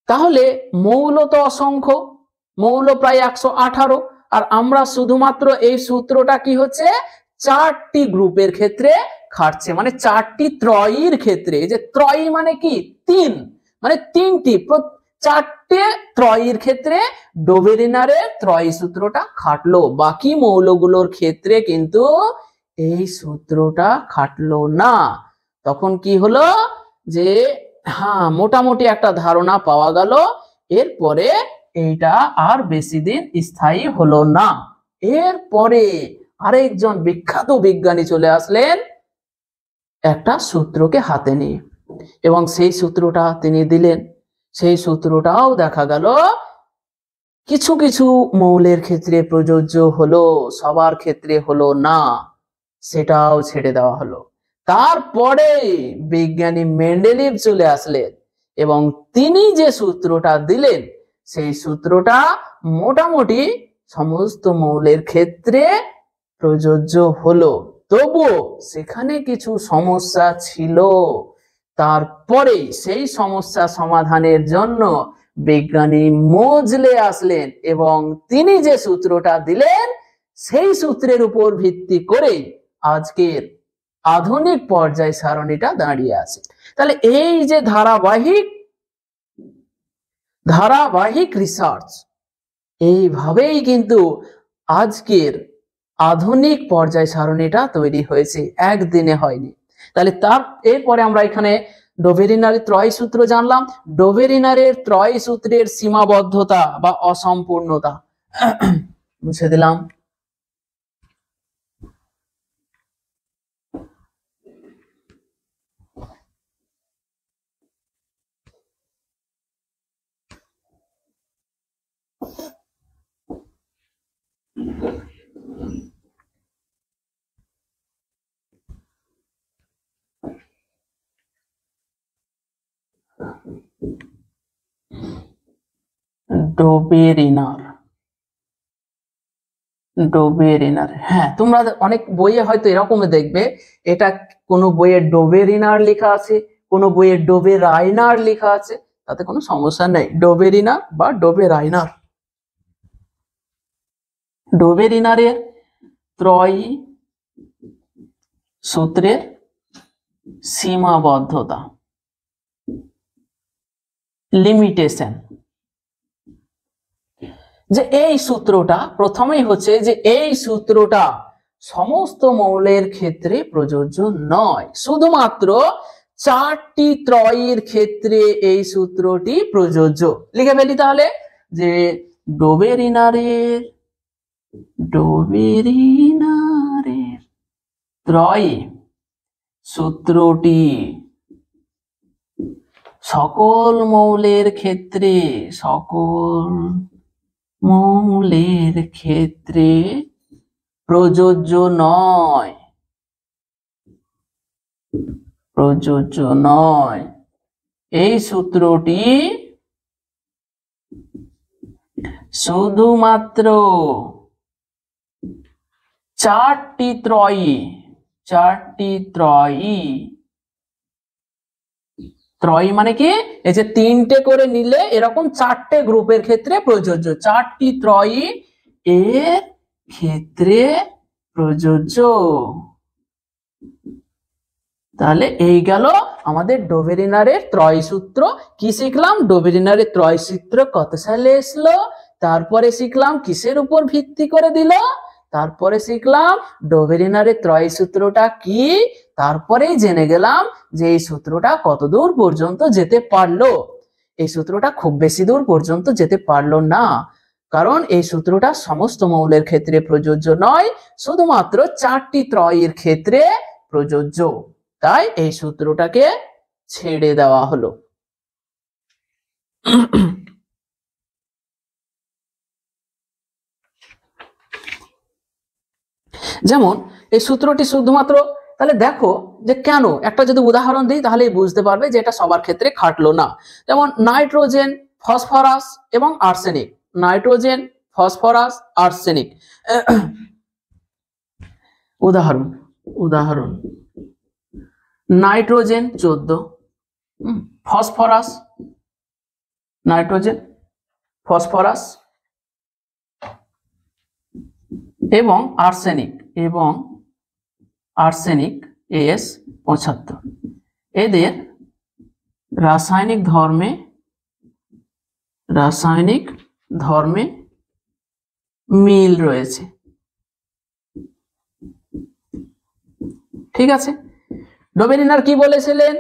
তাহলে মৌল তো অসংখ্য, মৌল প্রায় 118, আর আমরা শুধুমাত্র এই সূত্রটা কি হচ্ছে 4টি গ্রুপের ক্ষেত্রে খাটছে, মানে 4টি ত্রয়ীর ক্ষেত্রে। এই যে ত্রয়ী মানে কি 3, মানে 4টে ত্রয়ীর ক্ষেত্রে ডোভেরিনারের ত্রয়ী সূত্রটা খাটলো। বাকি মৌলগুলোর ক্ষেত্রে কিন্তু এই সূত্রটা খাটলো না। তখন কি হলো যে হ্যাঁ, মোটামুটি একটা ধারণা পাওয়া গেল। এরপরে এইটা আর বেশি দিন স্থায়ী হলো না। এরপরে আরেকজন বিখ্যাত বিজ্ঞানী চলে আসলেন একটা সূত্রকে হাতে নিয়ে, এবং সেই সূত্রটা তিনি দিলেন। সেই সূত্রটাও দেখা গেল কিছু কিছু মৌলের ক্ষেত্রে প্রযোজ্য হলো, সবার ক্ষেত্রে হলো না, সেটাও ছেড়ে দেওয়া হলো। তারপরে বিজ্ঞানী মেন্ডেলিভ চলে আসলেন এবং তিনি যে সূত্রটা দিলেন সেই সূত্রটা মোটামুটি সমস্ত মৌলের ক্ষেত্রে প্রযোজ্য হলো। তবুও সেখানে কিছু সমস্যা ছিল। তারপরে সেই সমস্যা সমাধানের জন্য বিজ্ঞানী মোজলে আসলেন এবং তিনি যে সূত্রটা দিলেন সেই সূত্রের উপর ভিত্তি করে আজকের আধুনিক পর্যায় সারণীটা দাঁড়িয়ে আছে। তাহলে এই যে ধারাবাহিক রিসার্চ, এইভাবেই কিন্তু আজকের আধুনিক পর্যায় সারণীটা তৈরি হয়েছে, একদিনে হয়নি। তাহলে তার এরপরে আমরা এখানে ডোভেরিনারের ত্রয় সূত্র জানলাম। ডোভেরিনারের ত্রয় সূত্রের সীমাবদ্ধতা বা অসম্পূর্ণতা মুছে দিলাম। ডোবেরিনার, ডোবেরিনার, হ্যাঁ তোমরা অনেক বইয়ে হয়তো এরকম দেখবে, এটা কোনো বইয়ে ডোবেরিনার লেখা আছে, কোনো বইয়ে ডোবেরাইনার লেখা আছে, তাতে কোনো সমস্যা নেই, ডোবেরিনার বা ডোবেরাইনার। ডোবেরিনারের ত্রয়ী সূত্রের সীমাবদ্ধতা, লিমিটেশন, যে এই সূত্রটা প্রথমেই হচ্ছে যে এই সূত্রটা সমস্ত মৌলের ক্ষেত্রে প্রযোজ্য নয়, শুধুমাত্র 4টি ত্রয়ীর ক্ষেত্রে এই সূত্রটি প্রযোজ্য। লিখে ফেলি তাহলে যে ডোবেরিনারের ত্রয়ী সূত্রটি সকল মৌলের ক্ষেত্রে প্রযোজ্য নয়, এই সূত্রটি শুধুমাত্র 4টি ত্রয়ী মানে কি, এই যে 3টে করে নিলে এরকম 4টে গ্রুপের ক্ষেত্রে প্রযোজ্য, 4টি ত্রয়ী এর ক্ষেত্রে প্রযোজ্য। তাহলে এই গেল আমাদের ডোবেরিনারের ত্রয় সূত্র। কি শিখলাম? ডোবেরিনারের ত্রয় সূত্র কত সালে এসলো, তারপরে শিখলাম কিসের উপর ভিত্তি করে দিল, তারপরে শিখলাম ডোবেরিনারের ত্রয় সূত্রটা কি, তারপরে জেনে গেলাম যে এই সূত্রটা কত দূর পর্যন্ত যেতে পারলো। এই সূত্রটা খুব বেশি দূর পর্যন্ত যেতে পারলো না, কারণ এই সূত্রটা সমস্ত মৌলের ক্ষেত্রে প্রযোজ্য নয়, শুধুমাত্র 4টি ত্রয়ের ক্ষেত্রে প্রযোজ্য, তাই এই সূত্রটাকে ছেড়ে দেওয়া হলো। যেমন এই সূত্রটি শুধুমাত্র, তাহলে দেখো যে কেন, একটা যদি উদাহরণ দিই তাহলে বুঝতে পারবে যে এটা সবার ক্ষেত্রে খাটলো না। যেমন নাইট্রোজেন, ফসফরাস এবং আর্সেনিক, নাইট্রোজেন, ফসফরাস, আর্সেনিক। উদাহরণ নাইট্রোজেন 14, ফসফরাস, নাইট্রোজেন, ফসফরাস এবং আর্সেনিক AS 75, এদের রাসায়নিক ধর্মে মিল রয়েছে, ঠিক আছে। ডোবেরিনার কি বলেছিলেন,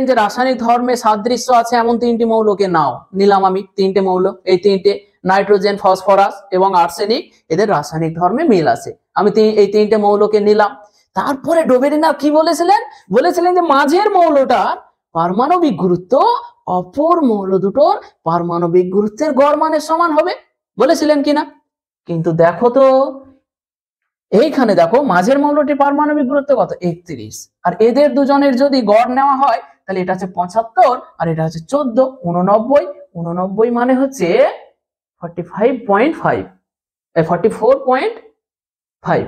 যে রাসায়নিক ধর্মে সাদৃশ্য আছে এমন 3টি মৌলকে নাও, নিলাম আমি 3টে মৌল, এই 3টে নাইট্রোজেন, ফসফরাস এবং আর্সেনিক, এদের রাসায়নিক ধর্মে মিল আছে, আমি এই 3টে মৌলকে নিলাম। তারপরে ডোবেরিনার কি বলেছিলেন যে মাঝের মৌলটার পারমাণবিক গুরুত্ব অপর মৌল দুটোর পারমাণবিক গুরুত্বের গড় মানের সমান হবে, বলেছিলেন কিনা? কিন্তু দেখো তো এইখানে দেখো মাঝের মৌলটির পারমাণবিক গুরুত্ব কত, 31, আর এদের দুজনের যদি গড় নেওয়া হয় তাহলে এটা হচ্ছে 75 আর এটা হচ্ছে 14, 89 মানে হচ্ছে 45.5, 44.5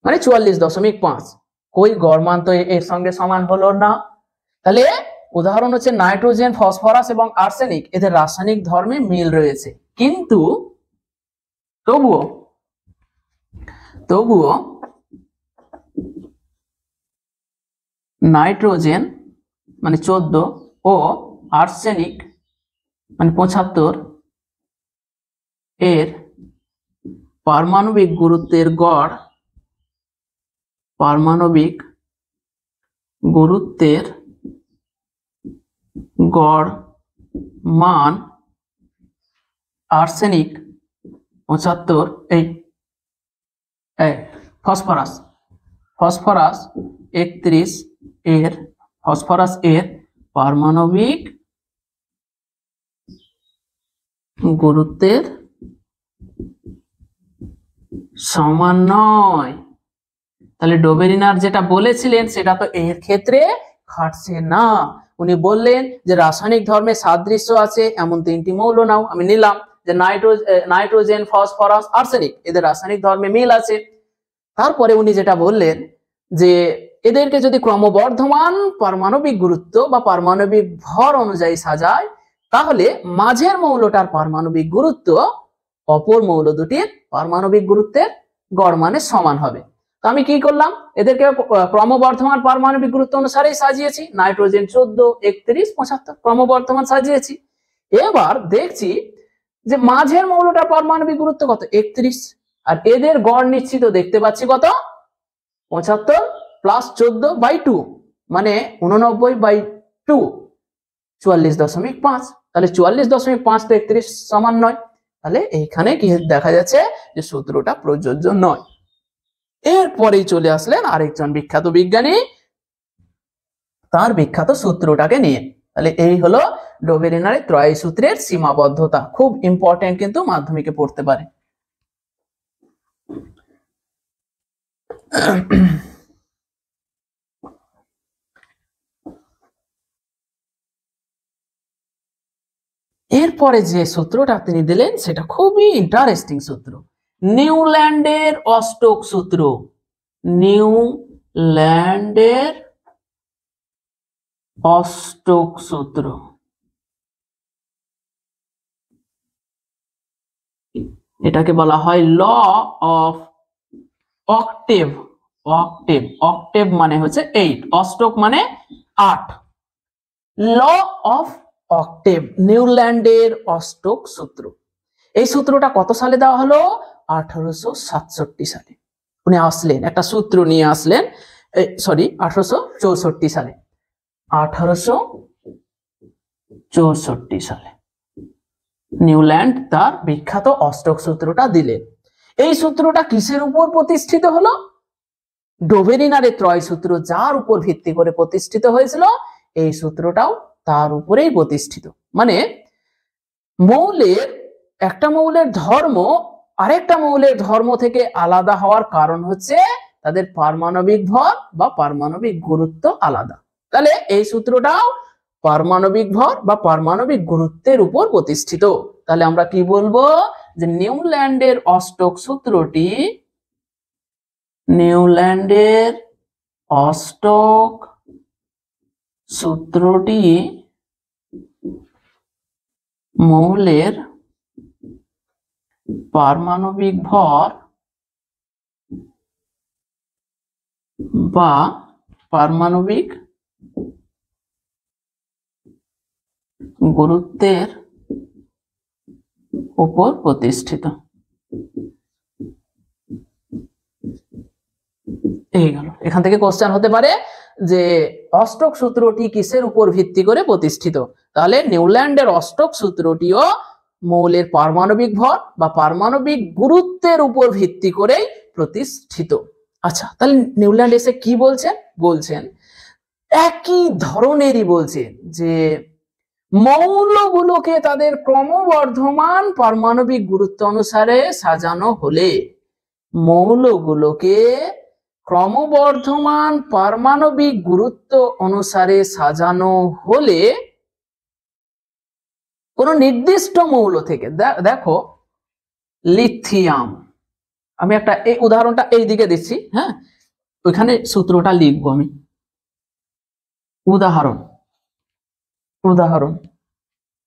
মানে 44.5। কই গড় মান তো এর সঙ্গে সমান হলো না। তাহলে উদাহরণ হচ্ছে নাইট্রোজেন, ফসফরাস এবং আর্সেনিক, এদের রাসায়নিক ধর্মে মিল রয়েছে, কিন্তু তবুও নাইট্রোজেন মানে 14 ও আর্সেনিক মানে 75 এর পারমাণবিক গুরুত্বের গড় গুরুত্বের গড় মান আর্সেনিক 75, এই ফসফরাস 31 এর ফসফরাস এর পারমাণবিক গুরুত্বের সমান নয়। তাহলে ডোবেরিনার যেটা বলেছিলেন সেটা তো এর ক্ষেত্রে খাটছে না। উনি বললেন যে রাসায়নিক ধর্মে সাদৃশ্য আছে এমন 3টি মৌল নাও। আমি নিলাম যে নাইট্রোজেন, ফসফরাস, আর্সেনিক, এদের রাসায়নিক ধর্মে মিল আছে। তারপরে উনি যেটা বললেন যে এদেরকে যদি ক্রমবর্ধমান পারমাণবিক গুরুত্ব বা পারমাণবিক ভর অনুযায়ী সাজায় তাহলে মাঝের মৌলটার পারমাণবিক গুরুত্ব অপর মৌল দুটির পারমাণবিক গুরুত্বের গড় মানের সমান হবে। তো আমি কি করলাম, এদেরকে ক্রমবর্ধমান পারমাণবিক গুরুত্ব অনুসারেই সাজিয়েছি। নাইট্রোজেন 14, 31, 75 ক্রমবর্ধমান সাজিয়েছি। এবার দেখছি যে মাঝের মৌলটার পারমাণবিক গুরুত্ব কত, 31, আর এদের গড় নিশ্চিত দেখতে পাচ্ছি কত, 75 প্লাস 14/2 মানে 89/2, 44.5। তাহলে 44.5 তো 31 সমান নয়। তাহলে এইখানে কি দেখা যাচ্ছে যে সূত্রটা প্রযোজ্য নয়। এরপরেই চলে আসলেন আরেকজন বিখ্যাত বিজ্ঞানী তার বিখ্যাত সূত্রটাকে নিয়ে। তাহলে এই হলো ডোবেরিনারের ত্রয়ী সূত্রের সীমাবদ্ধতা। খুব ইম্পর্টেন্ট, কিন্তু মাধ্যমিকে পড়তে পারে। এরপরে যে সূত্রটা তিনি দিলেন সেটা খুবই ইন্টারেস্টিং সূত্র, নিউল্যান্ডের অস্টক সূত্র। নিউল্যান্ডের অস্টক সূত্র। এটাকে বলা হয় ল অফ অক্টেভ। অক্টেভ মানে হচ্ছে 8, অস্টক মানে 8। ল অফ অক্টেভ, নিউল্যান্ডের অস্টক সূত্র। এই সূত্রটা কত সালে দেওয়া হলো, 1867 সালে। উনি আসলেন একটা সূত্র নিয়ে আসলেন, 1864 সালে। 1864 সালে নিউল্যান্ড তার বিখ্যাত অস্টক সূত্রটা দিলেন। এই সূত্রটা কিসের উপর প্রতিষ্ঠিত হলো, ডোবেরিনারের ত্রয়ী সূত্র যার উপর ভিত্তি করে প্রতিষ্ঠিত হয়েছিল, এই সূত্রটাও তার উপরেই প্রতিষ্ঠিত। মানে একটা মৌলের ধর্ম আরেকটা মৌলের ধর্ম থেকে আলাদা হওয়ার কারণ হচ্ছে তাদের পারমাণবিক ভর বা পারমাণবিক গুরুত্ব আলাদা। তাহলে এই সূত্রটাও পারমাণবিক ভর বা পারমাণবিক গুরুত্বের উপর প্রতিষ্ঠিত। তাহলে আমরা কি বলবো যে নিউল্যান্ডের অস্টক সূত্রটি, নিউল্যান্ডের অস্টক সূত্রটি মৌলের পারমাণবিক ভর বা পারমাণবিক গুরুত্বের উপর প্রতিষ্ঠিত। এই গেল। এখান থেকে কোশ্চেন হতে পারে যে অস্টক সূত্রটি কিসের উপর ভিত্তি করে প্রতিষ্ঠিত। তাহলে নিউল্যান্ডের অস্টক সূত্রটিও মৌলের পারমাণবিক ভর বা পারমাণবিক গুরুত্বের উপর ভিত্তি করেই প্রতিষ্ঠিত। আচ্ছা, তাহলে নিউল্যান্ড এসে কি বলছেন, বলছেন একই ধরনেরই, বলছেন যে মৌলগুলোকে তাদের ক্রমবর্ধমান পারমাণবিক গুরুত্ব অনুসারে সাজানো হলে, মৌলগুলোকে ক্রমবর্ধমান পারমাণবিক গুরুত্ব অনুসারে সাজানো হলে কোন নির্দিষ্ট মৌল থেকে, দেখো লিথিয়াম, আমি একটা এই উদাহরণটা এই দিকে দিচ্ছি, হ্যাঁ, ওইখানে সূত্রটা লিখবো আমি। উদাহরণ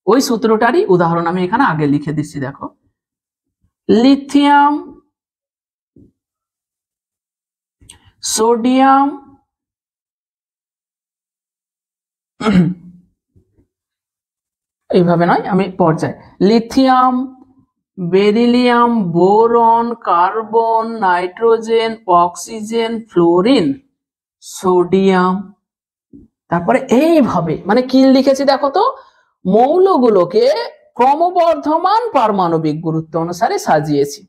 ওই সূত্রটারই উদাহরণ আমি এখানে আগে লিখে দিচ্ছি। দেখো লিথিয়াম, সোডিয়াম, এইভাবে নয়, আমি পর্যায়ে lithium, beryllium, boron, carbon, nitrogen, oxygen, fluorine, sodium, তারপরে এইভাবে মানে কি লিখেছি দেখো তো, মৌলগুলোকে ক্রমবর্ধমান পারমাণবিক গুরুত্ব অনুসারে সাজিয়েছি।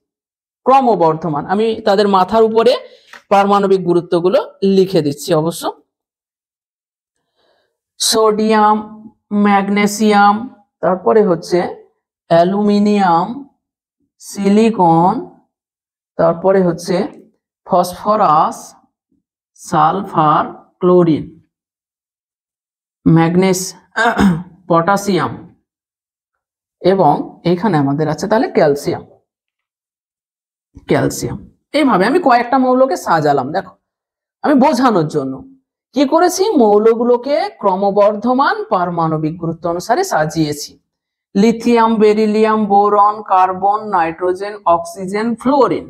ক্রমবর্ধমান, আমি তাদের মাথার উপরে পারমাণবিক গুরুত্বগুলো লিখে দিচ্ছি অবশ্য। সোডিয়াম, ম্যাগনেসিয়াম, তারপরে হচ্ছে অ্যালুমিনিয়াম, সিলিকন, তারপরে হচ্ছে ফসফরাস, সালফার, ক্লোরিন, ম্যাগনেস, পটাশিয়াম এবং এখানে আমাদের আছে তাহলে ক্যালসিয়াম। ক্যালসিয়াম এইভাবে আমি কয়েকটা মৌলকে সাজালাম। দেখো আমি বোঝানোর জন্য কি করেছি, মৌলগুলোকে ক্রমবর্ধমান পারমাণবিক গুরুত্ব অনুসারে সাজিয়েছি। Lithium, beryllium, boron, carbon, nitrogen, oxygen, fluorine,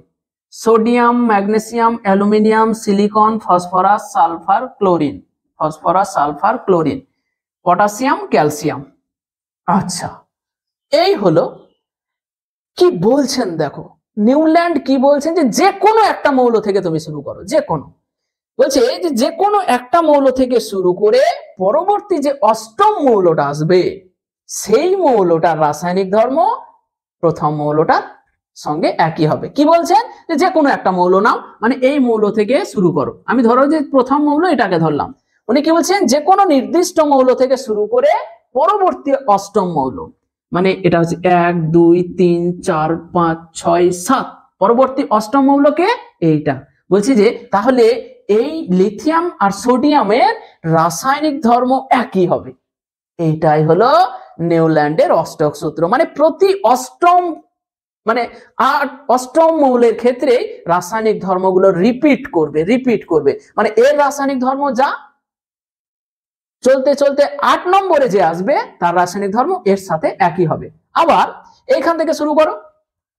sodium, magnesium, aluminium, silicon, phosphorus, sulphur, chlorine, phosphorus, sulphur, chlorine, potassium, calcium. আচ্ছা, এই হলো। কি বলছেন দেখো, নিউল্যান্ড কি বলছেন যে কোনো একটা মৌল থেকে তুমি শুরু করো, যে কোনো, বলছে যে কোনো একটা মৌল থেকে শুরু করে পরবর্তী যে অষ্টম মৌলটা আসবে সেই মৌলটার রাসায়নিক ধর্ম প্রথম মৌলটার সঙ্গে একই হবে। কি বলছেন যে কোনো একটা মৌল নাও, মানে এই মৌল থেকে শুরু করো। আমি ধরো যে প্রথম মৌল এটাকে ধরলাম, উনি কি বলছেন যে কোনো নির্দিষ্ট মৌল থেকে শুরু করে পরবর্তী অষ্টম মৌল, মানে এটা হচ্ছে 1 2 3 4 5 6 7, পরবর্তী অষ্টম মৌলকে এইটা বলছি যে তাহলে এই লিথিয়াম আর সোডিয়ামের রাসায়নিক ধর্ম একই হবে। এইটাই হলো নিউল্যান্ডের অষ্টক সূত্র। মানে প্রতি অষ্টম মানে অষ্টম মৌলের ক্ষেত্রে রাসায়নিক ধর্মগুলো রিপিট করবে। মানে এর রাসায়নিক ধর্ম যা চলতে চলতে 8 নম্বরে যে আসবে তার রাসায়নিক ধর্ম এর সাথে একই হবে। আবার এইখান থেকে শুরু করো,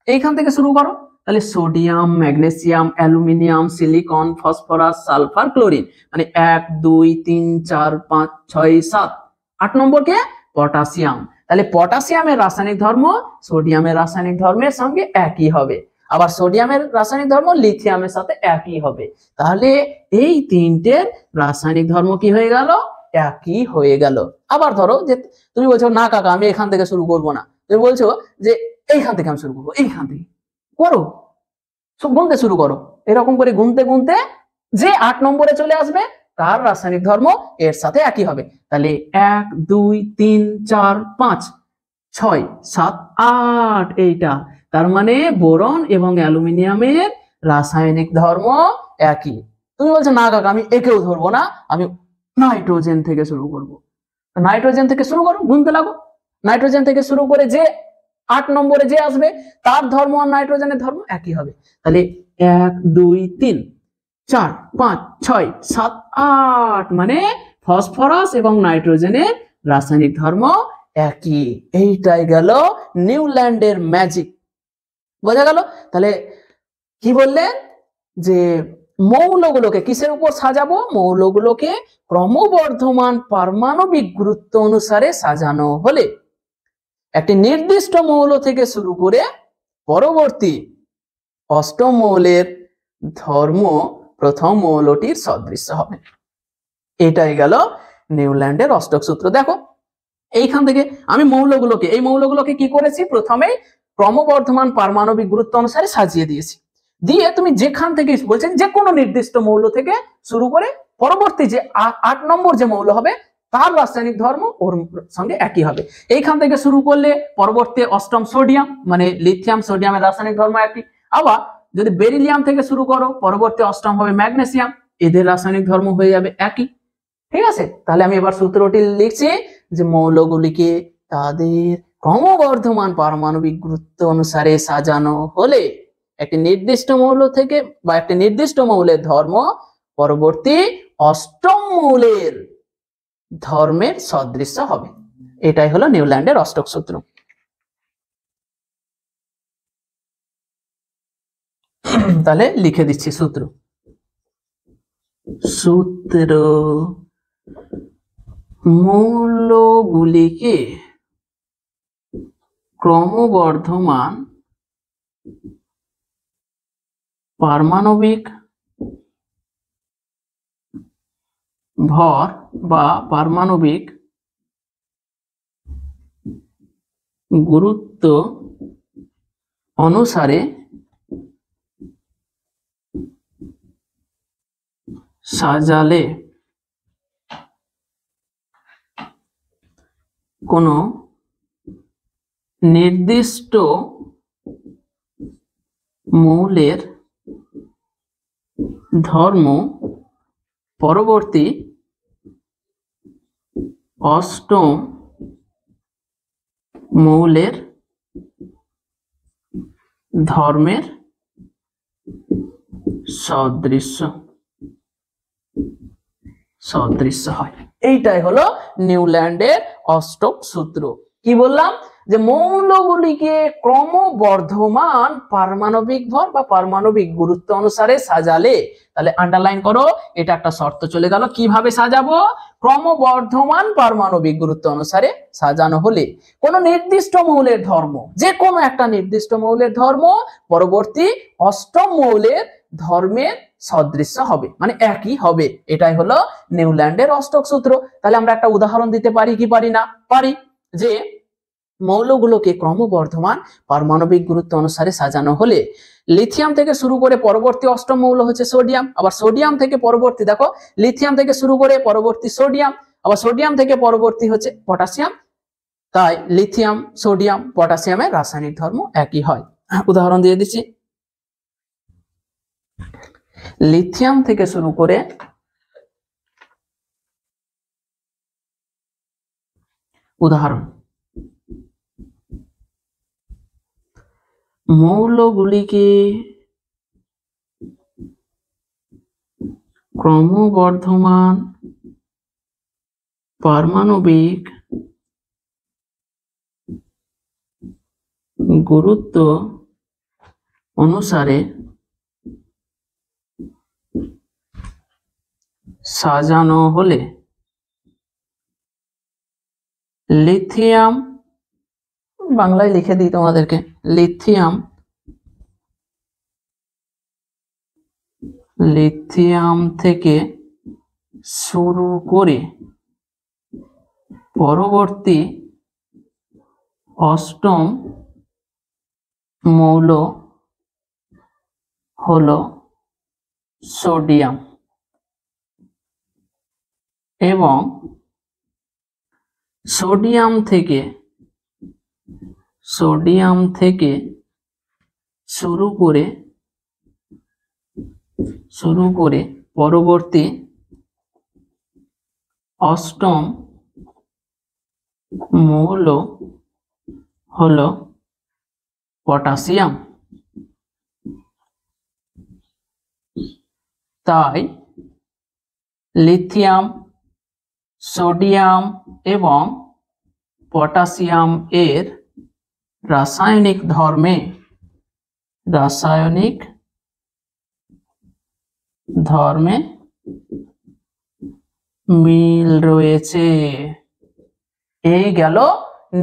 এইখান থেকে শুরু করো, তাহলে sodium, magnesium, aluminium, silicon, phosphorus, sulphur, chlorine, মানে 1 2 3 4 5 6 7, 8 নম্বরকে পটাশিয়াম। তাহলে পটাশিয়ামের রাসায়নিক ধর্ম সোডিয়ামের রাসায়নিক ধর্মের সঙ্গে একই হবে। আবার সোডিয়ামের রাসায়নিক ধর্ম লিথিয়ামের সাথে একই হবে। তাহলে এই তিনটের রাসায়নিক ধর্ম কি হয়ে গেল, একই হয়ে গেল। আবার ধরো যে তুমি বলছো না কাকা আমি এখান থেকে শুরু করব না, তুমি বলছো যে এইখান থেকে আমি শুরু করবো, এইখান থেকে করো, সব গুনতে শুরু করো। এরকম করে গুনতে গুনতে যে 8 নম্বরে চলে আসবে তার রাসায়নিক ধর্ম এর সাথে একই হবে। তাহলে 1 2 3 4 5 6 7 8, এইটা তার মানে বোরন এবং অ্যালুমিনিয়ামের রাসায়নিক ধর্ম একই। তুমি বলছো না কাকা আমি একেও ধরবো না, আমি নাইট্রোজেন থেকে শুরু করব। নাইট্রোজেন থেকে শুরু করো, গুনতে লাগো। নাইট্রোজেন থেকে শুরু করে যে 8 নম্বরে যে আসবে তার ধর্ম আর নাইট্রোজেনের ধর্ম একই হবে। তাহলে 1 2 3 4 5 6 7 8, মানে ফসফরাস এবং নাইট্রোজেনের রাসায়নিক ধর্ম একই। এইটাই গেল নিউল্যান্ডের ম্যাজিক। বোঝা গেল? তাহলে কি বললেন যে মৌলগুলোকে কিসের উপর সাজাবো, মৌলগুলোকে ক্রমবর্ধমান পারমাণবিক গুরুত্ব অনুসারে সাজানো হলে একটি নির্দিষ্ট মৌল থেকে শুরু করে পরবর্তী অষ্টম মৌলের ধর্ম প্রথম মৌলটির সদৃশ্য হবে। এটাই গেল নিউল্যান্ডের অষ্টক সূত্র। দেখো এইখান থেকে আমি এই মৌলগুলোকে কি করেছি, প্রথমে ক্রমবর্ধমান পারমাণবিক গুরুত্ব অনুসারে সাজিয়ে দিয়েছি। দিয়ে তুমি যেখান থেকে বলছেন যে কোনো নির্দিষ্ট মৌল থেকে শুরু করে পরবর্তী যে 8 নম্বর যে মৌল হবে তার রাসায়নিক ধর্ম ওর সঙ্গে একই হবে। এইখান থেকে শুরু করলে পরবর্তী অষ্টম সোডিয়াম, মানে লিথিয়াম সোডিয়ামের রাসায়নিক ধর্ম একই। আবার যদি বেরিলিয়াম থেকে শুরু করো পরবর্তী অষ্টম হবে ম্যাগনেসিয়াম, এদের রাসায়নিক ধর্ম হয়ে যাবে একই। ঠিক আছে, তাহলে আমি এবার সূত্রটি লিখছি যে মৌলগুলিকে তাদের ক্রমবর্ধমান পারমাণবিক গুরুত্ব অনুসারে সাজানো হলে একটি নির্দিষ্ট মৌল থেকে বা একটি নির্দিষ্ট মৌলের ধর্ম পরবর্তী অষ্টম মৌলের ধর্মের সদৃশ্য হবে। এটাই হলো নিউল্যান্ডের অষ্টক সূত্র। তাহলে লিখে দিচ্ছি সূত্র। সূত্র মৌলগুলিকে ক্রমবর্ধমান পারমাণবিক ভর বা পারমাণবিক গুরুত্ব অনুসারে সাজালে কোনো নির্দিষ্ট মৌলের ধর্ম পরবর্তী অষ্টম মৌলের ধর্মের সদৃশ্য হয়। এইটাই হলো নিউল্যান্ডের অষ্টক সূত্র। কি বললাম যে মৌলগুলিকে ক্রমবর্ধমান পারমাণবিক ভর বা পারমাণবিক গুরুত্ব অনুসারে সাজালে, তাহলে আন্ডারলাইন করো, এটা একটা শর্ত চলে গেল। কিভাবে সাজাবো? ক্রমবর্ধমান পারমাণবিক গুরুত্ব অনুসারে সাজানো হলে কোন নির্দিষ্ট মৌলের ধর্ম, যে কোনো একটা নির্দিষ্ট মৌলের ধর্ম পরবর্তী অষ্টম মৌলের ধর্মের সদৃশ্য হবে, মানে একই হবে। এটাই হলো নিউল্যান্ডের অষ্টক সূত্র। তাহলে আমরা একটা উদাহরণ দিতে পারি কি পারি না? পারি। যে মৌলগুলোকে ক্রমবর্ধমান পারমাণবিক গুরুত্ব অনুসারে সাজানো হলে লিথিয়াম থেকে শুরু করে পরবর্তী অষ্টম মৌল হচ্ছে সোডিয়াম, আবার সোডিয়াম থেকে পরবর্তী, দেখো লিথিয়াম থেকে শুরু করে পরবর্তী সোডিয়াম, আবার সোডিয়াম থেকে পরবর্তী হচ্ছে পটাশিয়াম। তাই লিথিয়াম, সোডিয়াম, পটাশিয়ামের রাসায়নিক ধর্ম একই হয়। উদাহরণ দিয়ে দিচ্ছি। লিথিয়াম থেকে শুরু করে উদাহরণ, মৌলগুলিকে ক্রমবর্ধমান পারমাণবিক গুরুত্ব অনুসারে সাজানো হলে লিথিয়াম, বাংলায় লিখে দিই তোমাদেরকে, লিথিয়াম থেকে শুরু করে পরবর্তী অষ্টম মৌল হলো সোডিয়াম, এবং সোডিয়াম থেকে শুরু করে পরবর্তী অষ্টম মৌল হলো পটাশিয়াম। তাই লিথিয়াম, সোডিয়াম এবং পটাশিয়াম এর রাসায়নিক ধর্মে মিল রয়েছে। এই গেল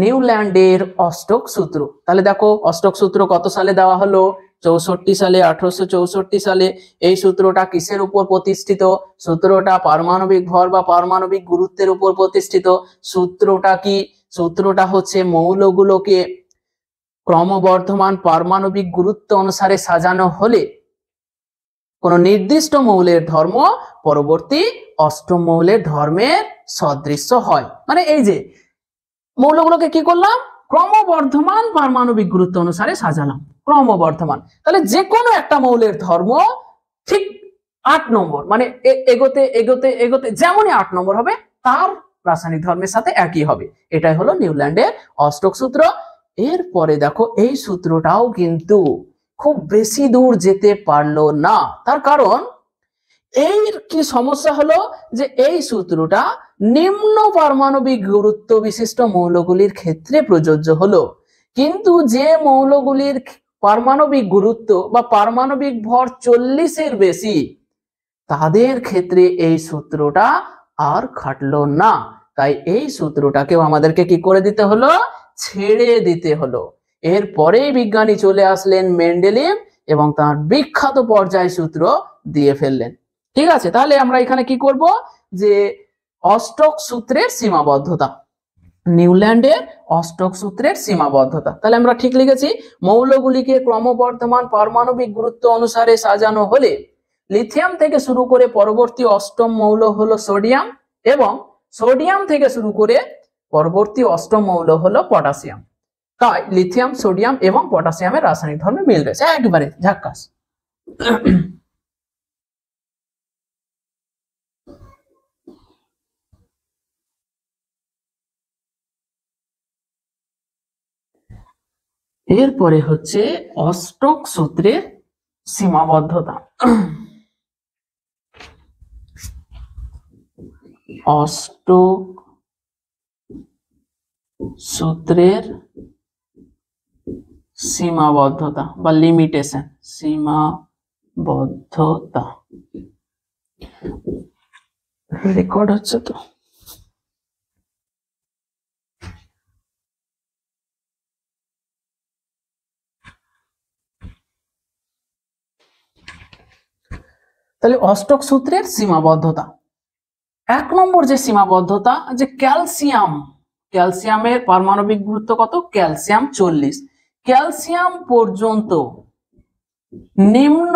নিউল্যান্ডের অষ্টক সূত্র। তাহলে দেখো অষ্টক সূত্র কত সালে দেওয়া হলো? 64 সালে, 1864 সালে। এই সূত্রটা কিসের উপর প্রতিষ্ঠিত? সূত্রটা পারমাণবিক ভর বা পারমাণবিক গুরুত্বের উপর প্রতিষ্ঠিত। সূত্রটা কি? সূত্রটা হচ্ছে মৌলগুলোকে ক্রমবর্ধমান পারমাণবিক গুরুত্ব অনুসারে সাজানো হলে কোন নির্দিষ্ট মৌলের ধর্ম পরবর্তী অষ্টম মৌলের ধর্মের সদৃশ্য হয়। মানে এই যে মৌলগুলোকে কি করলাম? ক্রমবর্ধমান পারমাণবিক গুরুত্ব অনুসারে সাজালাম, ক্রমবর্ধমান। তাহলে যে কোনো একটা মৌলের ধর্ম ঠিক 8 নম্বর, মানে এগোতে এগোতে এগোতে যেমনই 8 নম্বর হবে তার রাসায়নিক ধর্মের সাথে একই হবে। এটাই হলো নিউল্যান্ডের অষ্টক সূত্র। এরপরে দেখো এই সূত্রটাও কিন্তু খুব বেশি দূর যেতে পারলো না। তার কারণ এর কি সমস্যা হলো যে এই সূত্রটা নিম্ন পারমাণবিক গুরুত্ব বিশিষ্ট মৌলগুলির ক্ষেত্রে প্রযোজ্য হলো, কিন্তু যে মৌলগুলির পারমাণবিক গুরুত্ব বা পারমাণবিক ভর 40-এর বেশি তাদের ক্ষেত্রে এই সূত্রটা আর খাটলো না। তাই এই সূত্রটাকেও আমাদেরকে কি করে দিতে হলো? ছেড়ে দিতে হলো। এরপরেই বিজ্ঞানী চলে আসলেন মেন্ডেলিভ এবং তার বিখ্যাত পর্যায় সূত্র দিয়ে ফেললেন। ঠিক আছে, তাহলে আমরা এখানে কি করব? যে অষ্টক সূত্রের সীমাবদ্ধতা, নিউল্যান্ডের অষ্টক সূত্রের সীমাবদ্ধতা। তাহলে আমরা ঠিক লিখেছি, মৌলগুলিকে ক্রমবর্ধমান পারমাণবিক গুরুত্ব অনুসারে সাজানো হলে লিথিয়াম থেকে শুরু করে পরবর্তী অষ্টম মৌল হলো সোডিয়াম, এবং সোডিয়াম থেকে শুরু করে পরবর্তী অষ্টম মৌল হলো পটাশিয়াম। তাই লিথিয়াম, সোডিয়াম এবং পটাশিয়ামের রাসায়নিক ধর্মে মিল রয়েছে, একবারে ঝাক্কাস। এরপরে হচ্ছে অষ্টক সূত্রের সীমাবদ্ধতা। অষ্টক সূত্রের সীমাবদ্ধতা বা লিমিটেশন, সীমাবদ্ধতা রেকর্ড হচ্ছে তো। তাহলে অষ্টক সূত্রের সীমাবদ্ধতা, 1 নম্বর যে সীমাবদ্ধতা, যে ক্যালসিয়াম, ক্যালসিয়ামের পারমাণবিক গুরুত্ব কত? ক্যালসিয়াম 40। ক্যালসিয়াম পর্যন্ত নিম্ন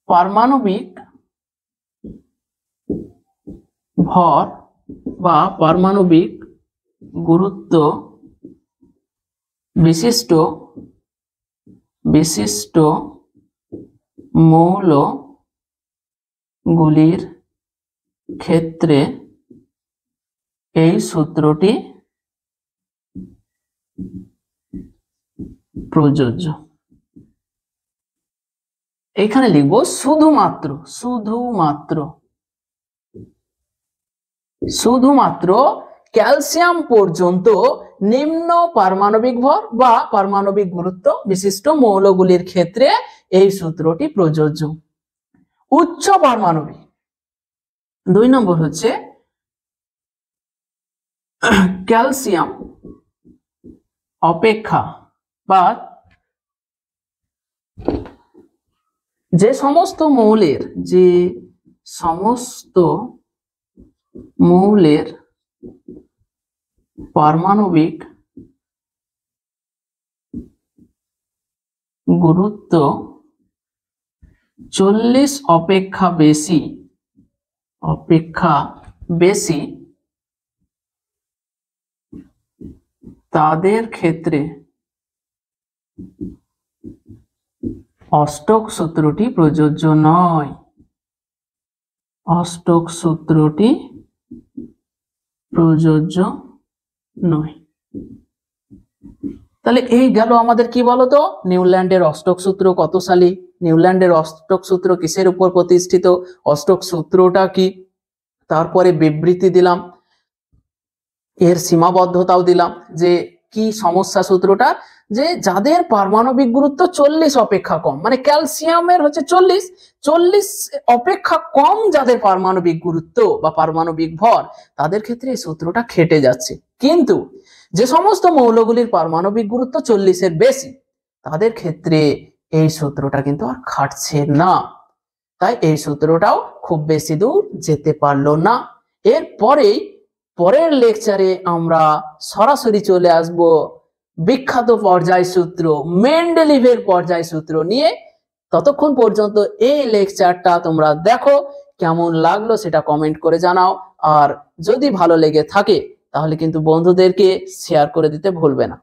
পারমাণবিক ভর বা পারমাণবিক গুরুত্ব বিশিষ্ট মৌলগুলির ক্ষেত্রে এই সূত্রটি প্রযোজ্য। এখানে লিখব শুধুমাত্র ক্যালসিয়াম পর্যন্ত নিম্ন পারমাণবিক ভর বা পারমাণবিক গুরুত্ব বিশিষ্ট মৌলগুলির ক্ষেত্রে এই সূত্রটি প্রযোজ্য। উচ্চ পারমাণবিক, 2 নম্বর হচ্ছে ক্যালসিয়াম অপেক্ষা বা যে সমস্ত মৌলের পারমাণবিক গুরুত্ব 40 অপেক্ষা বেশি তাদের ক্ষেত্রে অষ্টক সূত্রটি প্রযোজ্য নয়। অষ্টক সূত্রটি প্রযোজ্য নয়। তাহলে এই গেল আমাদের কি বলতো, নিউল্যান্ডের অষ্টক সূত্র কত সালে, নিউল্যান্ডের অষ্টক সূত্র কিসের উপর প্রতিষ্ঠিত, অষ্টক সূত্রটা কি, তারপরে বিবৃতি দিলাম, এর সীমাবদ্ধতাও দিলাম, যে কি সমস্যা সূত্রটা, যে যাদের পারমাণবিক গুরুত্ব 40 অপেক্ষা কম, মানে ক্যালসিয়ামের হচ্ছে 40 অপেক্ষা কম যাদের পারমাণবিক গুরুত্ব বা পারমাণবিক ভর, তাদের ক্ষেত্রে এই সূত্রটা খেটে যাচ্ছে। কিন্তু যে সমস্ত মৌলগুলির পারমাণবিক গুরুত্ব 40-এর বেশি, তাদের ক্ষেত্রে এই সূত্রটা কিন্তু আর খাটছে না। তাই এই সূত্রটাও খুব বেশি দূর যেতে পারলো না। পরের লেকচারে আমরা সরাসরি চলে আসব বিখ্যাত পর্যায় সূত্র, মেন্ডেলিভের পর্যায় সূত্র নিয়ে। ততক্ষণ পর্যন্ত এই লেকচারটা তোমরা দেখো, কেমন লাগলো সেটা কমেন্ট করে জানাও, আর যদি ভালো লেগে থাকে তাহলে কিন্তু বন্ধুদেরকে শেয়ার করে দিতে ভুলবে না।